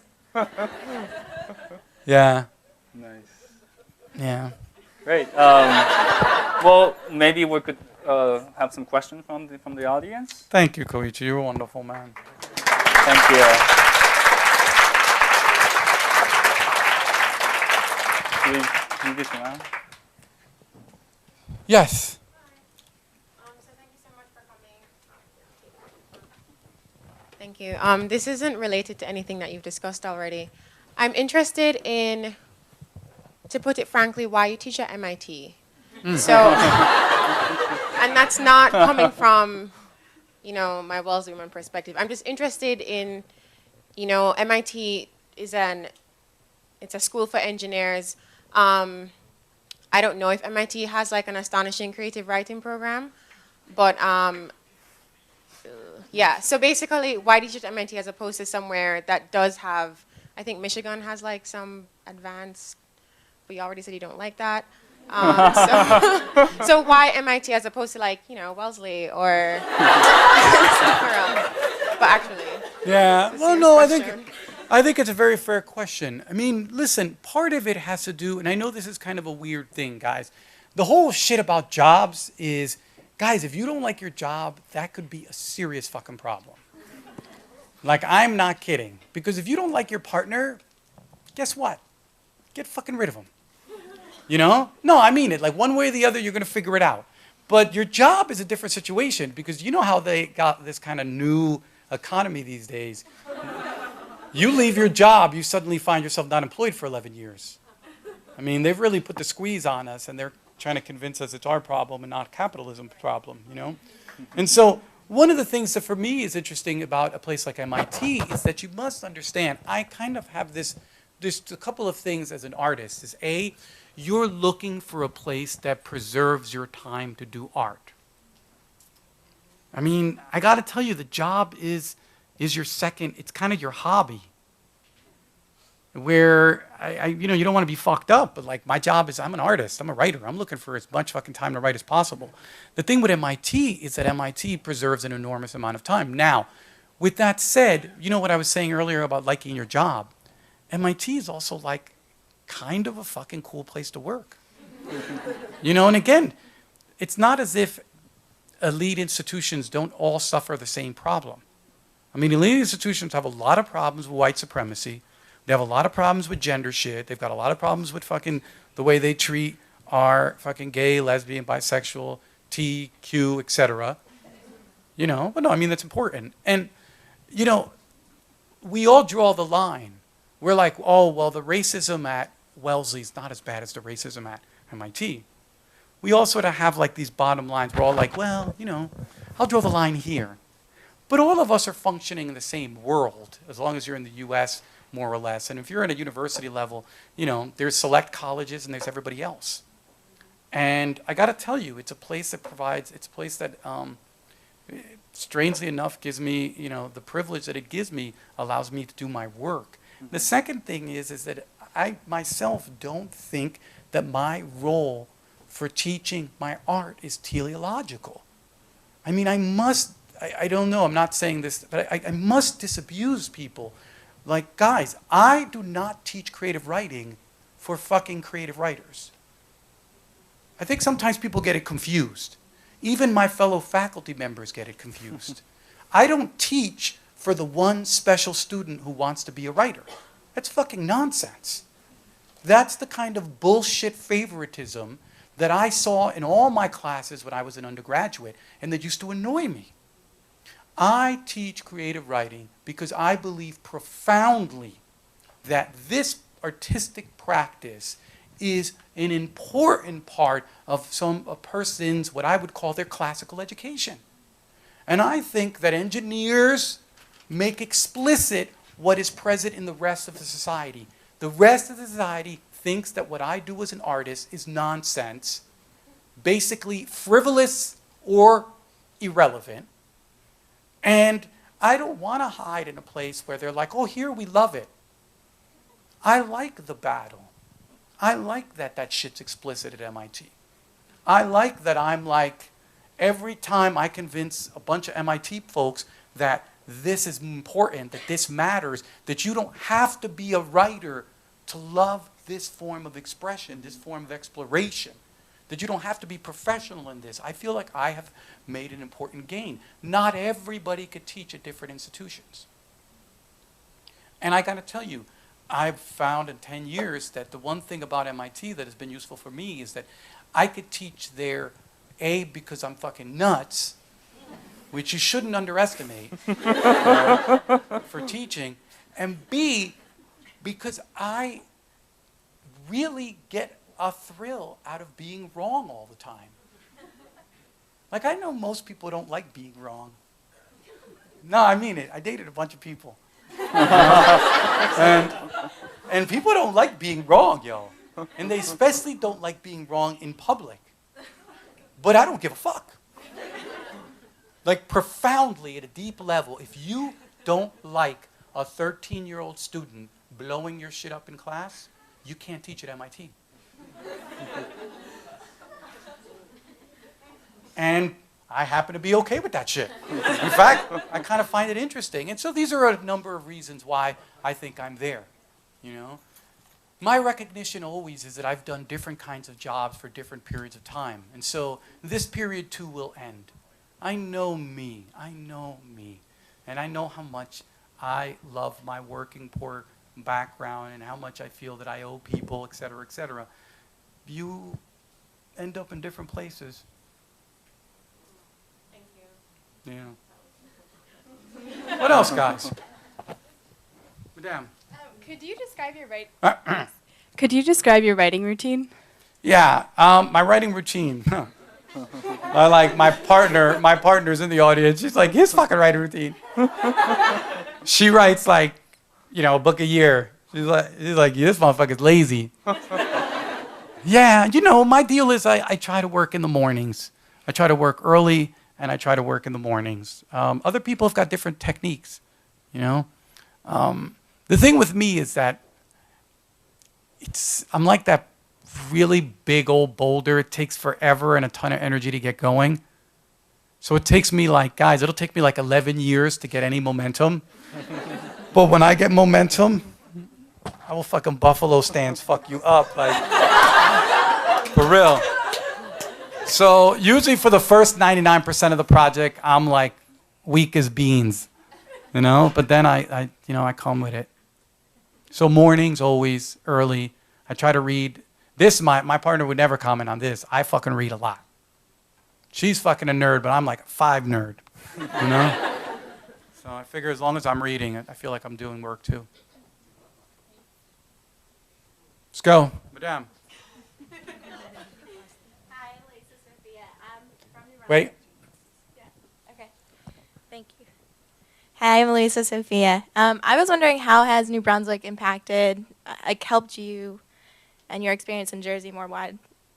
Yeah. Nice. Yeah. Great. Well, maybe we could have some questions from the audience. Thank you, Koichi. You're a wonderful man. Thank you. Can you get some out? Yes. So thank you so much for coming. Thank you. This isn't related to anything that you've discussed already. I'm interested in, to put it frankly, why you teach at MIT. So, and that's not coming from, my Wellesley woman perspective. I'm just interested in, MIT is it's a school for engineers. I don't know if MIT has like an astonishing creative writing program, but yeah. So basically, why teach at MIT as opposed to somewhere that does have? I think Michigan has like some advanced, but you already said you don't like that. So why MIT as opposed to like Wellesley or somewhere else? But actually, Yeah. Well, no, I think it's a very fair question. I mean, listen, part of it has to do, and I know this is kind of a weird thing, guys. The whole shit about jobs is, guys, if you don't like your job, that could be a serious fucking problem. Like, I'm not kidding. Because if you don't like your partner, guess what? Get fucking rid of him. No, I mean it. Like, one way or the other, you're going to figure it out. But your job is a different situation because you know how they got this kind of new economy these days. You leave your job, you suddenly find yourself not employed for 11 years. I mean, they've really put the squeeze on us, and they're trying to convince us it's our problem and not capitalism's problem, And so one of the things that for me is interesting about a place like MIT is that you must understand, I kind of have there's a couple of things as an artist. Is A, you're looking for a place that preserves your time to do art. I mean, I got to tell you, the job is your second, it's kind of your hobby. Where, you don't want to be fucked up, but like my job is, I'm an artist, I'm a writer, I'm looking for as much fucking time to write as possible. The thing with MIT is that MIT preserves an enormous amount of time. Now, with that said, what I was saying earlier about liking your job, MIT is also like kind of a fucking cool place to work. And again, it's not as if elite institutions don't all suffer the same problem. I mean, elite institutions have a lot of problems with white supremacy. They have a lot of problems with gender shit. They've got a lot of problems with fucking the way they treat our fucking gay, lesbian, bisexual, T, Q, etc. But no, I mean, that's important. And, we all draw the line. We're like, oh, well, the racism at Wellesley is not as bad as the racism at MIT. We all sort of have like these bottom lines. We're all like, well, I'll draw the line here. But all of us are functioning in the same world, as long as you're in the U.S., more or less. And if you're at a university level, there's select colleges and there's everybody else. And I got to tell you, it's a place that strangely enough, gives me, the privilege that it gives me allows me to do my work. The second thing is that I myself don't think that my role for teaching my art is teleological. I mean, I don't know, I'm not saying this, but I must disabuse people. Like, guys, I do not teach creative writing for fucking creative writers. I think sometimes people get it confused. Even my fellow faculty members get it confused. I don't teach for the one special student who wants to be a writer. That's fucking nonsense. That's the kind of bullshit favoritism that I saw in all my classes when I was an undergraduate and that used to annoy me. I teach creative writing because I believe profoundly that this artistic practice is an important part of a person's, what I would call their classical education. And I think that engineers make explicit what is present in the rest of the society. The rest of the society thinks that what I do as an artist is nonsense, basically frivolous or irrelevant. And I don't want to hide in a place where they're like, oh, here we love it. I like the battle. I like that that shit's explicit at MIT. I like that I'm like, every time I convince a bunch of MIT folks that this is important, that this matters, that you don't have to be a writer to love this form of expression, this form of exploration, that you don't have to be professional in this. I feel like I have made an important gain. Not everybody could teach at different institutions. And I got to tell you, I've found in 10 years that the one thing about MIT that has been useful for me is that I could teach there, A, because I'm fucking nuts, which you shouldn't underestimate for teaching, and B, because I really get a thrill out of being wrong all the time. Like, I know most people don't like being wrong. No, I mean it. I dated a bunch of people. And people don't like being wrong, yo. And they especially don't like being wrong in public. But I don't give a fuck. Like, profoundly, at a deep level, if you don't like a 13-year-old student blowing your shit up in class, you can't teach at MIT. And I happen to be okay with that shit. In fact, I kind of find it interesting. And so these are a number of reasons why I think I'm there, you know. My recognition always is that I've done different kinds of jobs for different periods of time. And so this period too will end. I know me. And I know how much I love my working poor background and how much I feel that I owe people, et cetera, et cetera. You end up in different places. Thank you. Yeah. What else, guys? Madame. Could you describe your writing routine? Yeah, my writing routine. I like my partner's in the audience. She's like, his fucking writing routine. She writes like, a book a year. She's like, this motherfucker's lazy. Yeah, my deal is I try to work in the mornings. I try to work early and I try to work in the mornings. Other people have got different techniques, The thing with me is that I'm like that really big old boulder. It takes forever and a ton of energy to get going. So it takes me it'll take me 11 years to get any momentum. But when I get momentum, I will fucking buffalo stance fuck you up, for real. So usually for the first 99% of the project, I'm like weak as beans, But then I come with it. So mornings always early. I try to read. This, my partner would never comment on this. I fucking read a lot. She's fucking a nerd, but I'm like a 5 nerd, So I figure as long as I'm reading, I feel like I'm doing work too. Let's go, Madame. Hi, Lisa Sophia. I'm from New Brunswick. Wait. Yeah. Okay. Thank you. Hi, I'm Lisa Sophia. I was wondering, how has New Brunswick impacted, helped you and your experience in Jersey more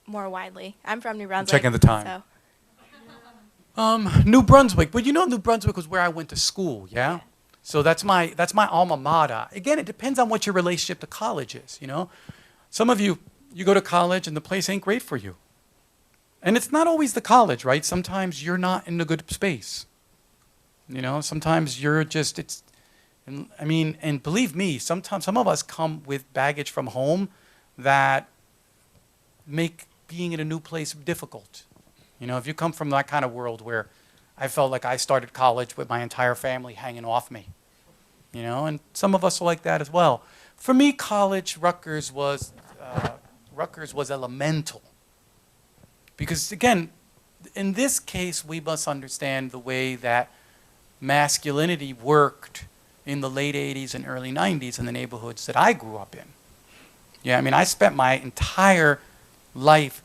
widely? I'm from New Brunswick. Checking the time. So. New Brunswick. Well, New Brunswick was where I went to school, yeah? So that's my alma mater. Again, it depends on what your relationship to college is, Some of you go to college and the place ain't great for you. And it's not always the college, right? Sometimes you're not in a good space. Sometimes you're just, and believe me, sometimes some of us come with baggage from home that make being in a new place difficult. If you come from that kind of world where I felt like I started college with my entire family hanging off me, and some of us are like that as well. For me, college, Rutgers was elemental. Because again, in this case, we must understand the way that masculinity worked in the late 80s and early 90s in the neighborhoods that I grew up in. Yeah, I mean, I spent my entire life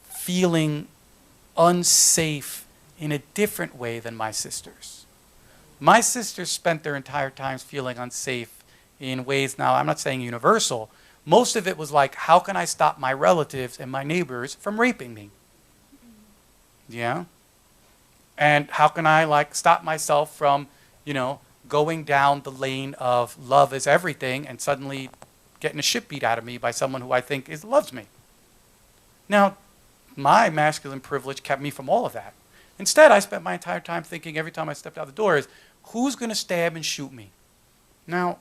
feeling unsafe in a different way than my sisters. My sisters spent their entire times feeling unsafe in ways, now I'm not saying universal, most of it was like, how can I stop my relatives and my neighbors from raping me? Yeah? And how can I like stop myself from, going down the lane of love is everything and suddenly getting the shit beat out of me by someone who I think loves me? Now, my masculine privilege kept me from all of that. Instead, I spent my entire time thinking every time I stepped out the door is, who's going to stab and shoot me? Now,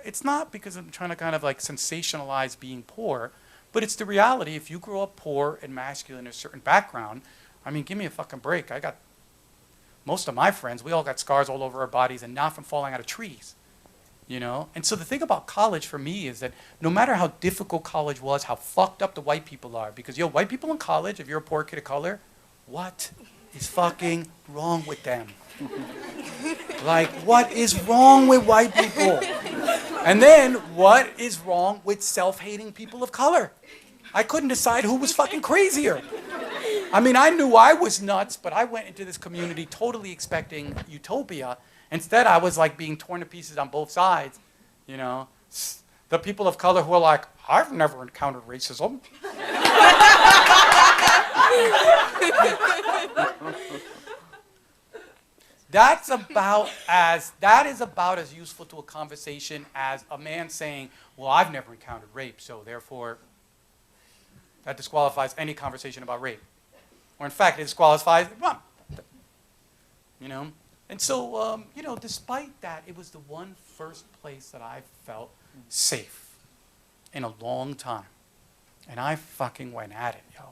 it's not because I'm trying to kind of like sensationalize being poor, but it's the reality. If you grow up poor and masculine in a certain background, I mean, give me a fucking break. I got most of my friends, we all got scars all over our bodies and not from falling out of trees, And so the thing about college for me is that no matter how difficult college was, how fucked up the white people are, because white people in college, if you're a poor kid of color, what is fucking wrong with them? Like, what is wrong with white people? And then, what is wrong with self-hating people of color? I couldn't decide who was fucking crazier. I mean, I knew I was nuts, but I went into this community totally expecting utopia. Instead, I was like being torn to pieces on both sides, The people of color who are like, I've never encountered racism. That is about as useful to a conversation as a man saying, well, I've never encountered rape, so therefore that disqualifies any conversation about rape. Or in fact, it disqualifies, And so, despite that, it was the one first place that I felt safe in a long time. And I fucking went at it, yo.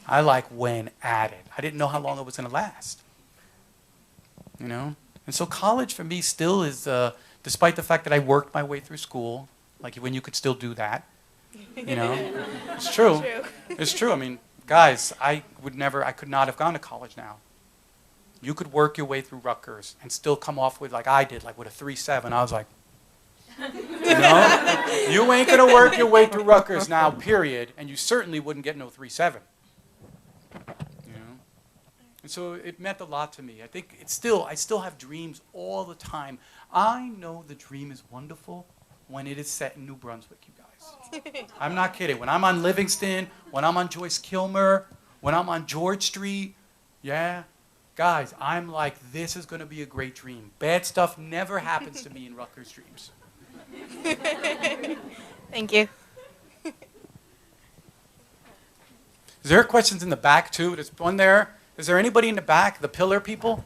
I went at it. I didn't know how long it was going to last. And so college for me still is, despite the fact that I worked my way through school, like when you could still do that, It's true. It's true. I mean, guys, I could not have gone to college now. You could work your way through Rutgers and still come off with, like I did, like with a 3.7. I was like, you ain't going to work your way through Rutgers now, period, and you certainly wouldn't get no 3.7. And so it meant a lot to me. I think I still have dreams all the time. I know the dream is wonderful when it is set in New Brunswick, you guys. I'm not kidding. When I'm on Livingston, when I'm on Joyce Kilmer, when I'm on George Street, yeah, guys, I'm like, this is going to be a great dream. Bad stuff never happens to me in Rutgers dreams. Thank you. Is there questions in the back, too? There's one there. Is there anybody in the back, the pillar people?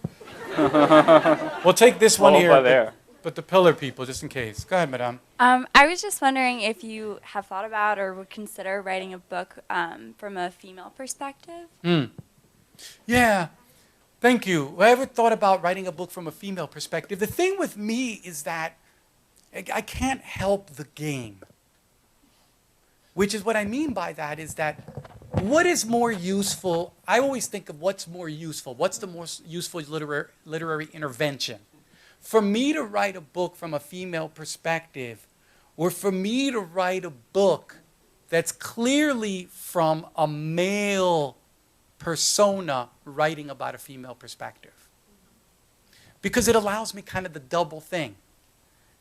We'll take this one here, but the pillar people, just in case. Go ahead, madame. I was just wondering if you have thought about or would consider writing a book from a female perspective. Yeah, thank you. I ever thought about writing a book from a female perspective? The thing with me is that I can't help the game. Which is what I mean by that is that what is more useful? I always think of what's more useful. What's the most useful literary intervention? For me to write a book from a female perspective, or for me to write a book that's clearly from a male persona writing about a female perspective. Because it allows me kind of the double thing.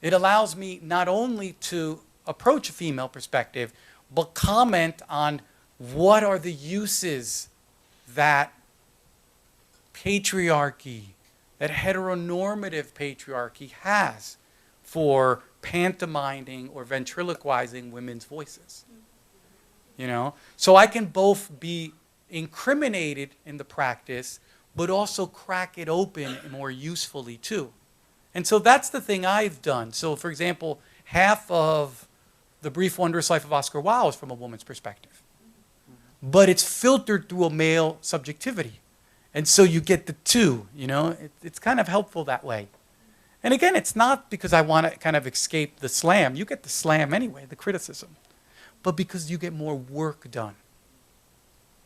It allows me not only to approach a female perspective, but comment on what are the uses that patriarchy, that heteronormative patriarchy has for pantomiming or ventriloquizing women's voices. So I can both be incriminated in the practice, but also crack it open more usefully too. And so that's the thing I've done. So for example, half of The Brief Wondrous Life of Oscar Wilde is from a woman's perspective. But it's filtered through a male subjectivity. And so you get the two, It's kind of helpful that way. And again, it's not because I want to kind of escape the slam. You get the slam anyway, the criticism. But because you get more work done.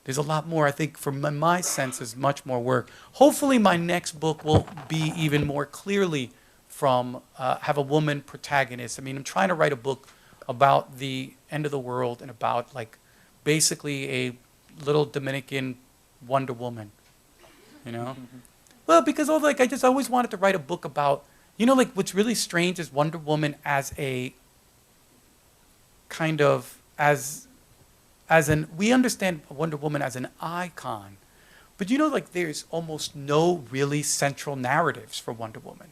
There's a lot more, I think, from my sense, is much more work. Hopefully my next book will be even more clearly from, have a woman protagonist. I mean, I'm trying to write a book about the end of the world and about, like, basically a little Dominican Wonder Woman, you know? Well, because I just always wanted to write a book about, you know, like, what's really strange is Wonder Woman as a kind of, we understand Wonder Woman as an icon, but you know, like, there's almost no really central narratives for Wonder Woman.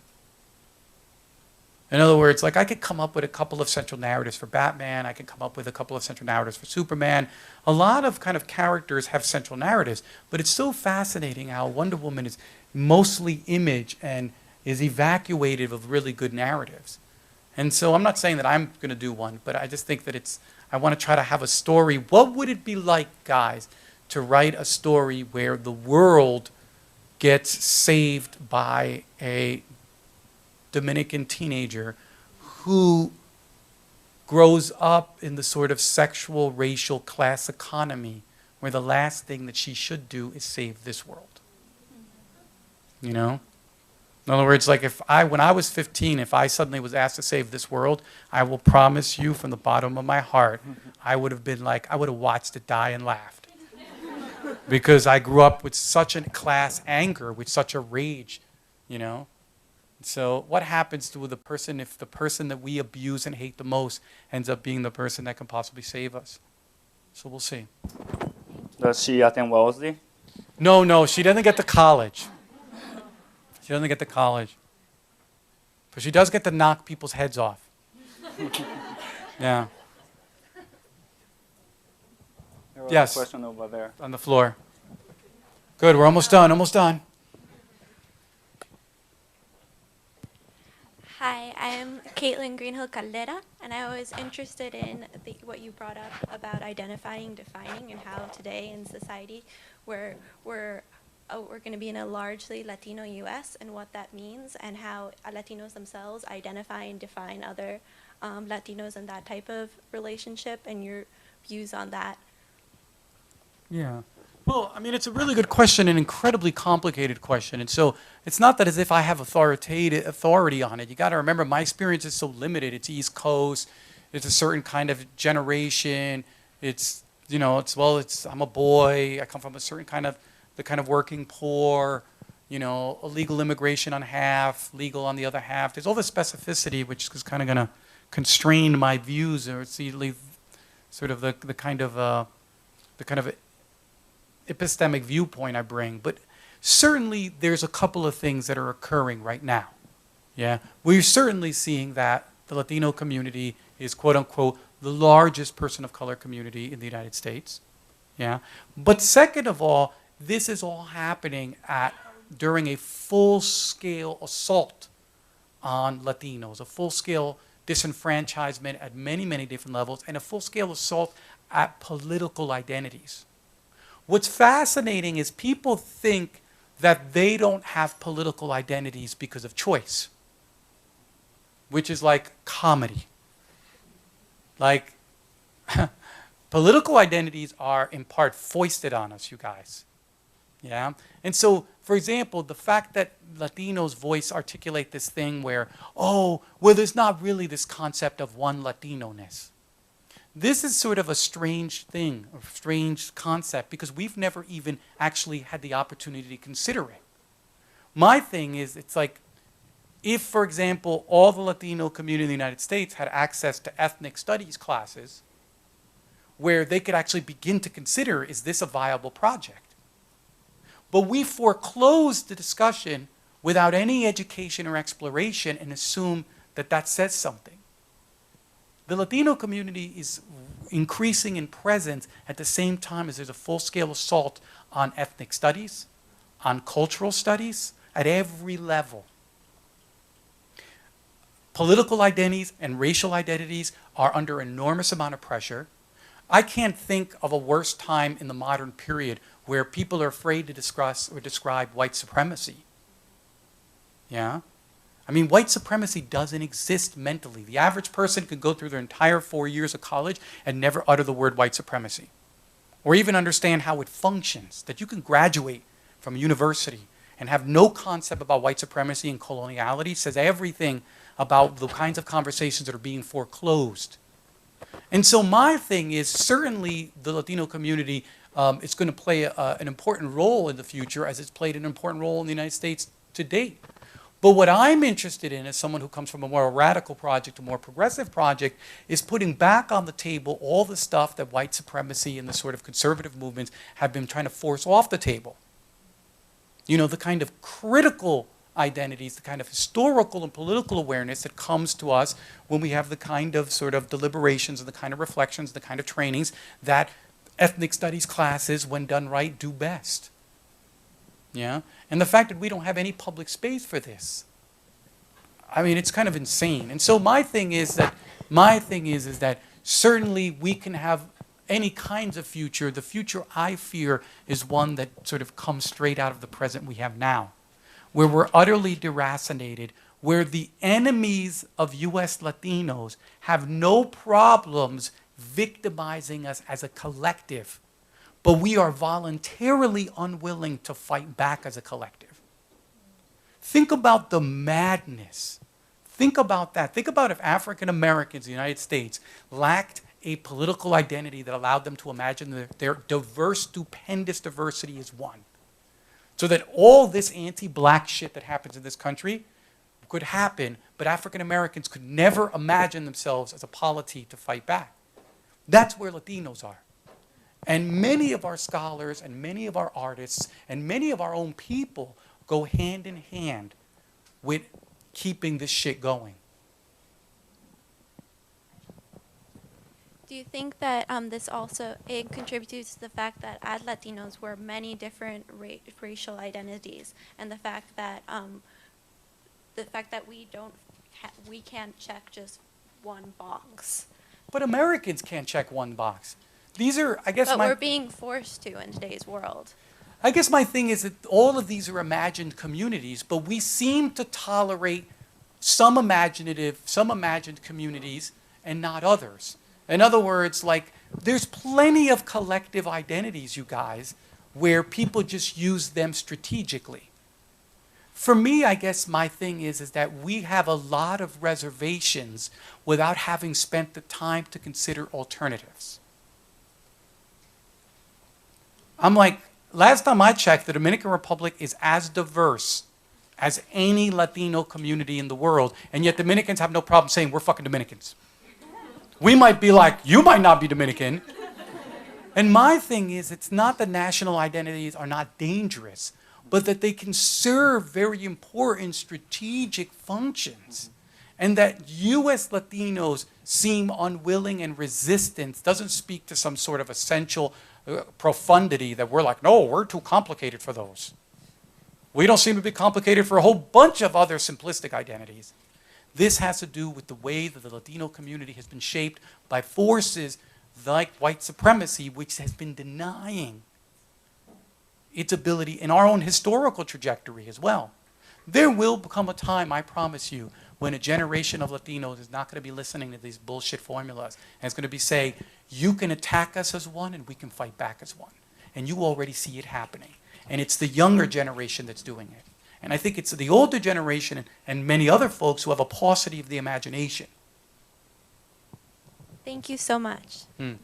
In other words, like, I could come up with a couple of central narratives for Batman, I could come up with a couple of central narratives for Superman. A lot of kind of characters have central narratives, but it's so fascinating how Wonder Woman is mostly image and is evacuated of really good narratives. And so I'm not saying that I'm going to do one, but I just think that I want to try to have a story. What would it be like, guys, to write a story where the world gets saved by a Dominican teenager who grows up in the sort of sexual, racial class economy where the last thing that she should do is save this world? You know? In other words, like, when I was 15, if I suddenly was asked to save this world, I will promise you from the bottom of my heart, I would have been like, I would have watched it die and laughed. Because I grew up with such a class anger, with such a rage, you know? So what happens to the person if the person that we abuse and hate the most ends up being the person that can possibly save us? So we'll see. Does she attend Wellesley? No, she doesn't get to college. She doesn't get to college. But she does get to knock people's heads off. Yeah. There was Yes. a question over there. On the floor. Good, we're almost done, almost done. Hi, I'm Caitlin Greenhill Caldera, and I was interested in what you brought up about identifying, defining, and how today in society we're going to be in a largely Latino U.S. and what that means, and how Latinos themselves identify and define other Latinos in that type of relationship, and your views on that. Yeah. Well, I mean, it's a really good question, an incredibly complicated question. And so it's not that as if I have authority on it. You got to remember, my experience is so limited. It's East Coast. It's a certain kind of generation. It's, you know, I'm a boy. I come from a certain kind of, the kind of working poor, you know, illegal immigration on half, legal on the other half. There's all this specificity, which is kind of going to constrain my views, or it's sort of the kind of epistemic viewpoint I bring. But certainly there's a couple of things that are occurring right now. Yeah, we're certainly seeing that the Latino community is, quote unquote, the largest person of color community in the United States. Yeah, but second of all, this is all happening during a full-scale assault on Latinos, a full-scale disenfranchisement at many, many different levels, and a full-scale assault at political identities. What's fascinating is people think that they don't have political identities because of choice, which is like comedy. Like, political identities are in part foisted on us, you guys. Yeah? And so, for example, the fact that Latinos articulate this thing where, oh, well, there's not really this concept of one Latino-ness. This is sort of a strange thing, a strange concept, because we've never even actually had the opportunity to consider it. My thing is, it's like, if, for example, all the Latino community in the United States had access to ethnic studies classes, where they could actually begin to consider, is this a viable project? But we foreclose the discussion without any education or exploration and assume that that says something. The Latino community is increasing in presence at the same time as there's a full-scale assault on ethnic studies, on cultural studies, at every level. Political identities and racial identities are under enormous amount of pressure. I can't think of a worse time in the modern period where people are afraid to discuss or describe white supremacy. Yeah? I mean, white supremacy doesn't exist mentally. The average person could go through their entire 4 years of college and never utter the word white supremacy. or even understand how it functions, that you can graduate from a university and have no concept about white supremacy and coloniality, says everything about the kinds of conversations that are being foreclosed. And so my thing is, certainly the Latino community is going to play an important role in the future, as it's played an important role in the United States to date. But what I'm interested in, as someone who comes from a more radical project, a more progressive project, is putting back on the table all the stuff that white supremacy and the sort of conservative movements have been trying to force off the table. You know, the kind of critical identities, the kind of historical and political awareness that comes to us when we have the kind of sort of deliberations and the kind of reflections, the kind of trainings that ethnic studies classes, when done right, do best. Yeah? And the fact that we don't have any public space for this, I mean, it's kind of insane. And so my thing is that certainly we can have any kinds of future. The future I fear is one that sort of comes straight out of the present we have now, where we're utterly deracinated, where the enemies of US Latinos have no problems victimizing us as a collective, but we are voluntarily unwilling to fight back as a collective. Think about the madness. Think about that. Think about if African Americans in the United States lacked a political identity that allowed them to imagine their diverse, stupendous diversity as one. So that all this anti-black shit that happens in this country could happen, but African Americans could never imagine themselves as a polity to fight back. That's where Latinos are. And many of our scholars and many of our artists and many of our own people go hand in hand with keeping this shit going. Do you think that this also contributes to the fact that as Latinos we're many different racial identities, and the fact that we can't check just one box? But Americans can't check one box. These are, I guess, but we're being forced to in today's world. I guess my thing is that all of these are imagined communities, but we seem to tolerate some imagined communities and not others. In other words, like, there's plenty of collective identities, you guys, where people just use them strategically. For me, I guess my thing is that we have a lot of reservations without having spent the time to consider alternatives. I'm like, last time I checked, the Dominican Republic is as diverse as any Latino community in the world, and yet Dominicans have no problem saying we're fucking Dominicans. We might be like, you might not be Dominican. And my thing is, it's not that national identities are not dangerous, but that they can serve very important strategic functions. And that US Latinos seem unwilling and resistant doesn't speak to some sort of essential profundity that we're like, no, we're too complicated for those. We don't seem to be complicated for a whole bunch of other simplistic identities. This has to do with the way that the Latino community has been shaped by forces like white supremacy, which has been denying its ability in our own historical trajectory as well. There will become a time, I promise you, when a generation of Latinos is not going to be listening to these bullshit formulas, and it's going to be saying, you can attack us as one and we can fight back as one. And you already see it happening. And it's the younger generation that's doing it. And I think it's the older generation and many other folks who have a paucity of the imagination. Thank you so much. I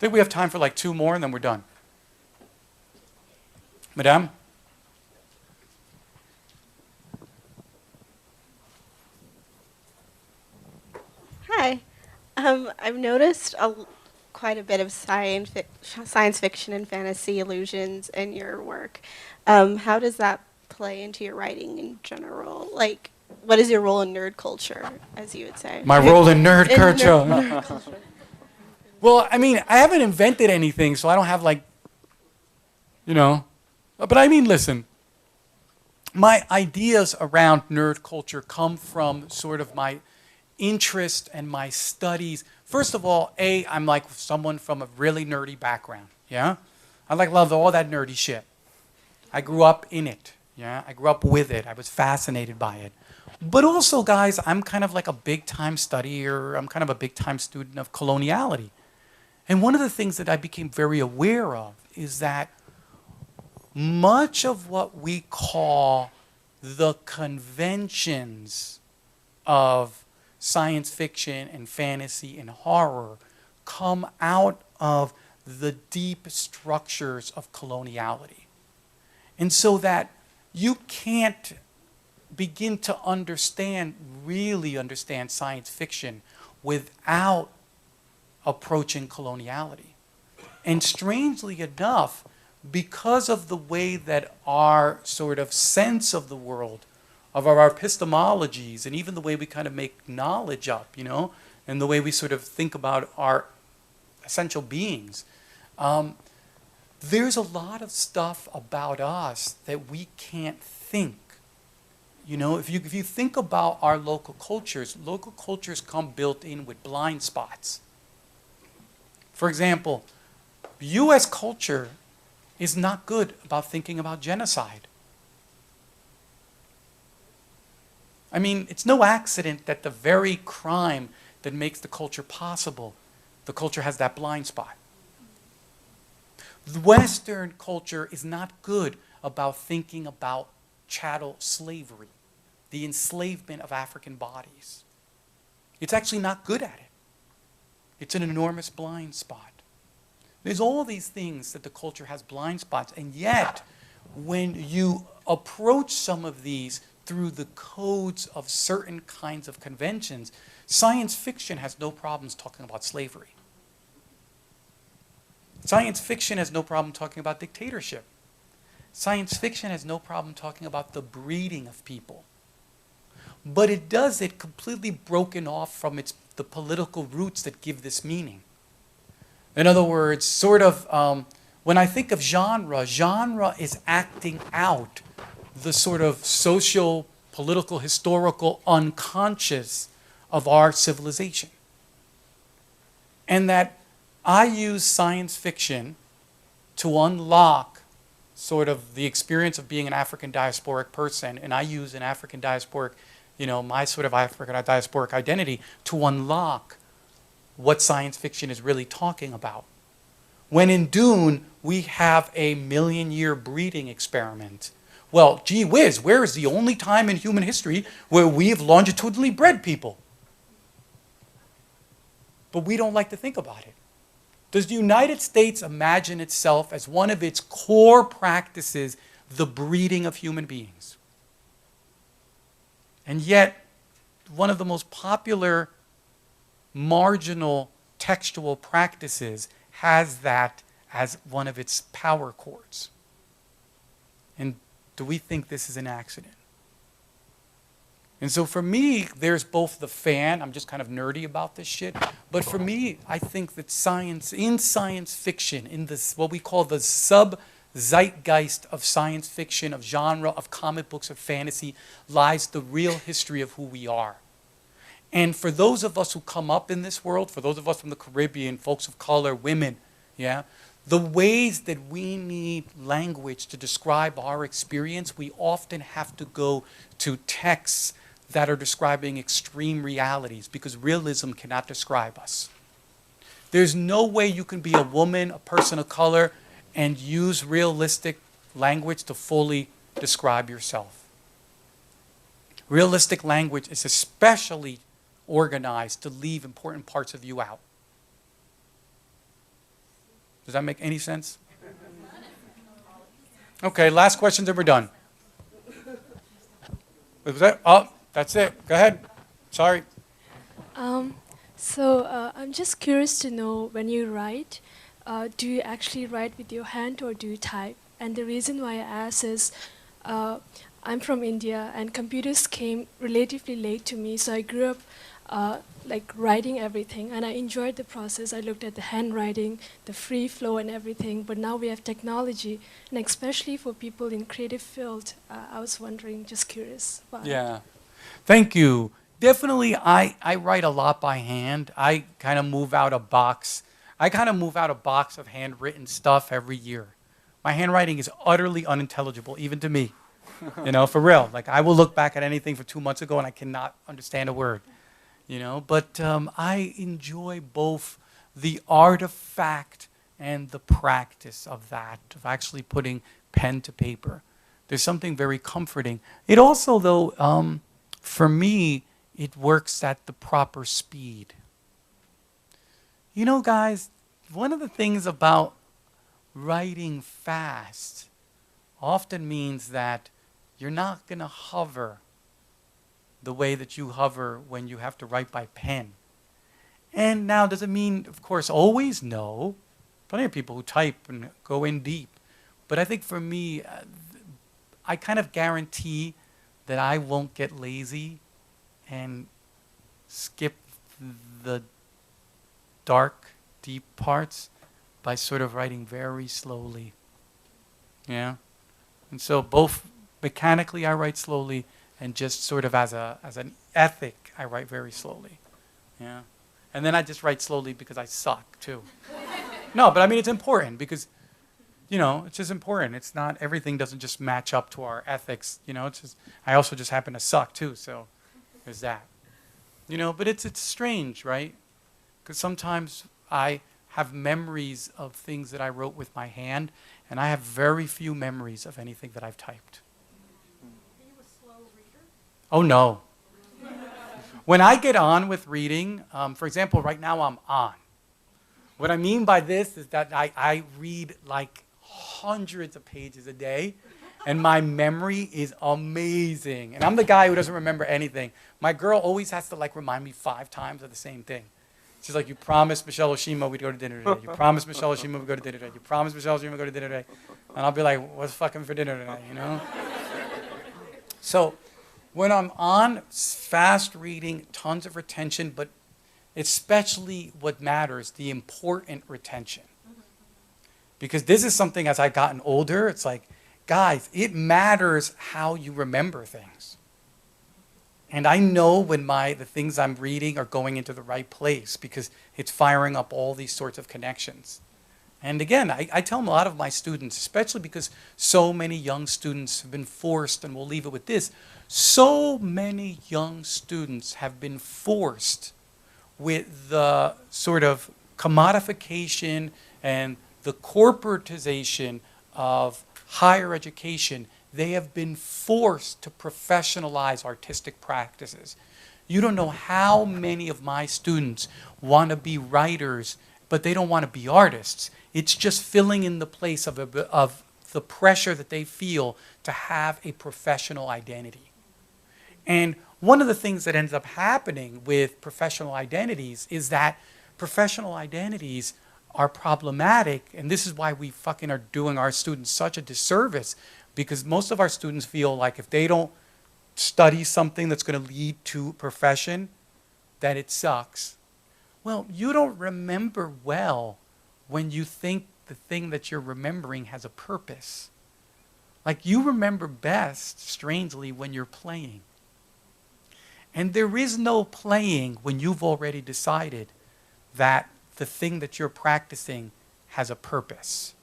think we have time for like 2 more and then we're done. Madame? Hi. I've noticed quite a bit of science fiction and fantasy allusions in your work. How does that play into your writing in general? Like, what is your role in nerd culture, as you would say? My role in nerd culture. Well, I mean, I haven't invented anything, so I don't have like, you know. But I mean, listen, my ideas around nerd culture come from sort of my interest and my studies. First of all, I'm like someone from a really nerdy background, yeah? I love all that nerdy shit. I grew up in it, yeah? I grew up with it. I was fascinated by it. But also, guys, I'm kind of like a big-time studier. I'm kind of a big-time student of coloniality. And one of the things that I became very aware of is that much of what we call the conventions of science fiction and fantasy and horror come out of the deep structures of coloniality. And so that you can't begin to really understand science fiction without approaching coloniality. And strangely enough, because of the way that our sort of sense of the world, of our epistemologies, and even the way we kind of make knowledge up, and the way we sort of think about our essential beings, there's a lot of stuff about us that we can't think. If you think about our local cultures come built in with blind spots. For example, U.S. culture is not good about thinking about genocide. I mean, it's no accident that the very crime that makes the culture possible, the culture has that blind spot. The Western culture is not good about thinking about chattel slavery, the enslavement of African bodies. It's actually not good at it. It's an enormous blind spot. There's all these things that the culture has blind spots, and yet when you approach some of these through the codes of certain kinds of conventions, science fiction has no problems talking about slavery. Science fiction has no problem talking about dictatorship. Science fiction has no problem talking about the breeding of people. But it does it completely broken off from the political roots that give this meaning. In other words, sort of, when I think of genre is acting out the sort of social, political, historical unconscious of our civilization. And that I use science fiction to unlock sort of the experience of being an African diasporic person, and I use an African diasporic, my sort of African diasporic identity to unlock what science fiction is really talking about. When in Dune, we have a million-year breeding experiment. Well, gee whiz, where is the only time in human history where we've longitudinally bred people? But we don't like to think about it. Does the United States imagine itself as one of its core practices the breeding of human beings? And yet, one of the most popular marginal textual practices has that as one of its power chords. And do we think this is an accident? And so for me, there's both the fan, I'm just kind of nerdy about this shit, but for me, I think that science fiction, in this what we call the sub-zeitgeist of science fiction, of genre, of comic books, of fantasy, lies the real history of who we are. And for those of us who come up in this world, for those of us from the Caribbean, folks of color, women, the ways that we need language to describe our experience, we often have to go to texts that are describing extreme realities, because realism cannot describe us. There's no way you can be a woman, a person of color, and use realistic language to fully describe yourself. Realistic language is especially organized to leave important parts of you out. Does that make any sense? Okay, last questions and we're done. Was that? Oh, that's it. Go ahead. Sorry. I'm just curious to know, when you write, do you actually write with your hand or do you type? And the reason why I ask is, I'm from India and computers came relatively late to me, so I grew up writing everything, and I enjoyed the process. I looked at the handwriting, the free flow and everything, but now we have technology, and especially for people in creative field, I was wondering, just curious about it. Thank you. Definitely, I write a lot by hand. I kind of move out a box. Of handwritten stuff every year. My handwriting is utterly unintelligible, even to me. For real. Like, I will look back at anything from 2 months ago and I cannot understand a word. But I enjoy both the artifact and the practice of that, of actually putting pen to paper. There's something very comforting. It also, though, for me, it works at the proper speed. You know, guys, one of the things about writing fast often means that you're not going to hover the way that you hover when you have to write by pen. And now, does it mean, of course, always? No. Plenty of people who type and go in deep. But I think for me, I kind of guarantee that I won't get lazy and skip the dark, deep parts by sort of writing very slowly. Yeah? And so both mechanically I write slowly and just sort of as an ethic I write very slowly. Yeah? And then I just write slowly because I suck too. No, but I mean it's important because, you know, it's just important. It's not, everything doesn't just match up to our ethics, you know, it's just, I also just happen to suck too, so there's that. You know, but it's strange, right? Because sometimes I have memories of things that I wrote with my hand, and I have very few memories of anything that I've typed. Are you a slow reader? Oh, no. When I get on with reading, for example, right now I'm on. What I mean by this is that I read like hundreds of pages a day, and my memory is amazing. And I'm the guy who doesn't remember anything. My girl always has to like remind me 5 times of the same thing. She's like, you promised Michelle Oshima we'd go to dinner today. You promised Michelle Oshima we'd go to dinner today. You promised Michelle Oshima we'd go to dinner today. And I'll be like, what's fucking for dinner tonight, you know? So when I'm on fast reading, tons of retention, but especially what matters, the important retention. Because this is something as I've gotten older, it's like, guys, it matters how you remember things. And I know when the things I'm reading are going into the right place because it's firing up all these sorts of connections. And again, I tell a lot of my students, especially because so many young students have been forced, and we'll leave it with this, so many young students have been forced with the sort of commodification and the corporatization of higher education. They have been forced to professionalize artistic practices. You don't know how many of my students want to be writers, but they don't want to be artists. It's just filling in the place of the pressure that they feel to have a professional identity. And one of the things that ends up happening with professional identities is that professional identities are problematic, and this is why we fucking are doing our students such a disservice, because most of our students feel like if they don't study something that's going to lead to profession, that it sucks. Well, you don't remember well when you think the thing that you're remembering has a purpose. Like you remember best, strangely, when you're playing. And there is no playing when you've already decided that the thing that you're practicing has a purpose.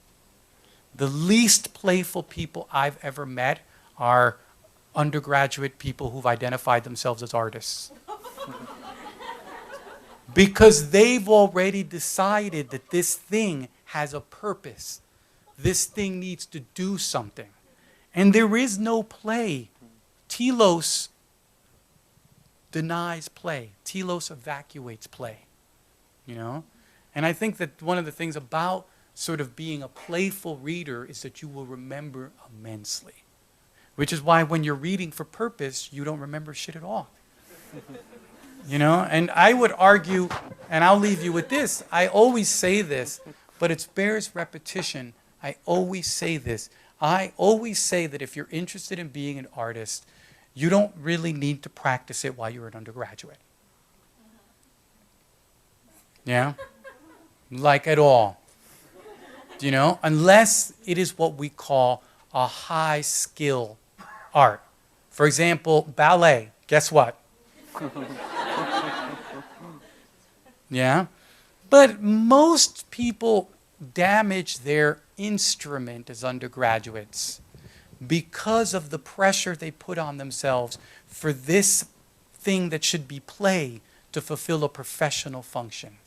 The least playful people I've ever met are undergraduate people who've identified themselves as artists. Because they've already decided that this thing has a purpose. This thing needs to do something. And there is no play. Telos denies play. Telos evacuates play. You know? And I think that one of the things about sort of being a playful reader is that you will remember immensely. Which is why when you're reading for purpose, you don't remember shit at all. You know? And I would argue, and I'll leave you with this, I always say this, but it bears repetition. I always say this. I always say that if you're interested in being an artist, you don't really need to practice it while you're an undergraduate. Yeah? Like at all. You know? Unless it is what we call a high skill art. For example, ballet. Guess what? Yeah? But most people damage their instrument as undergraduates because of the pressure they put on themselves for this thing that should be play to fulfill a professional function.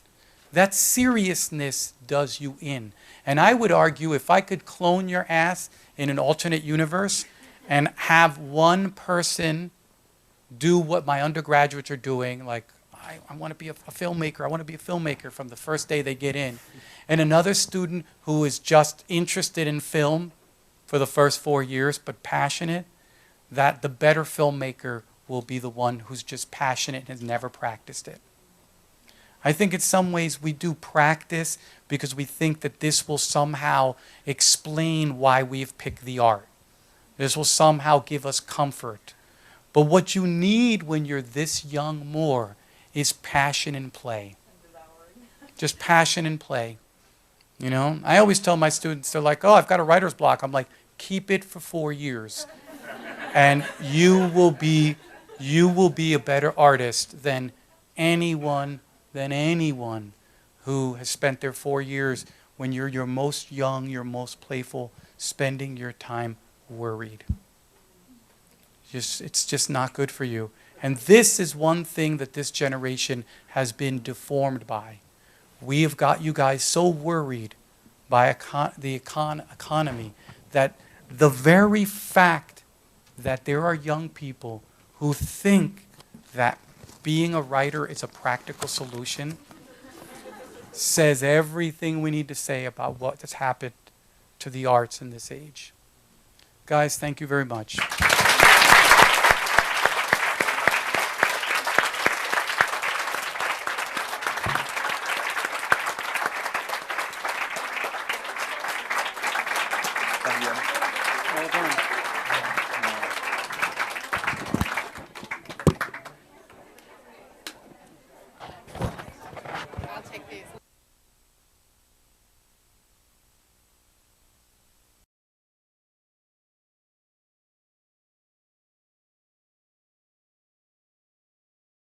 That seriousness does you in. And I would argue if I could clone your ass in an alternate universe and have one person do what my undergraduates are doing, like I want to be a filmmaker, I want to be a filmmaker from the first day they get in, and another student who is just interested in film for the first 4 years but passionate, that the better filmmaker will be the one who's just passionate and has never practiced it. I think in some ways we do practice because we think that this will somehow explain why we've picked the art. This will somehow give us comfort. But what you need when you're this young more is passion and play. Just passion and play. You know, I always tell my students, they're like, oh, I've got a writer's block. I'm like, keep it for 4 years. And you will be a better artist than anyone who has spent their 4 years when you're your most young, your most playful, spending your time worried. It's just not good for you. And this is one thing that this generation has been deformed by. We have got you guys so worried by the economy that the very fact that there are young people who think that being a writer is a practical solution says everything we need to say about what has happened to the arts in this age. Guys, thank you very much. Well done.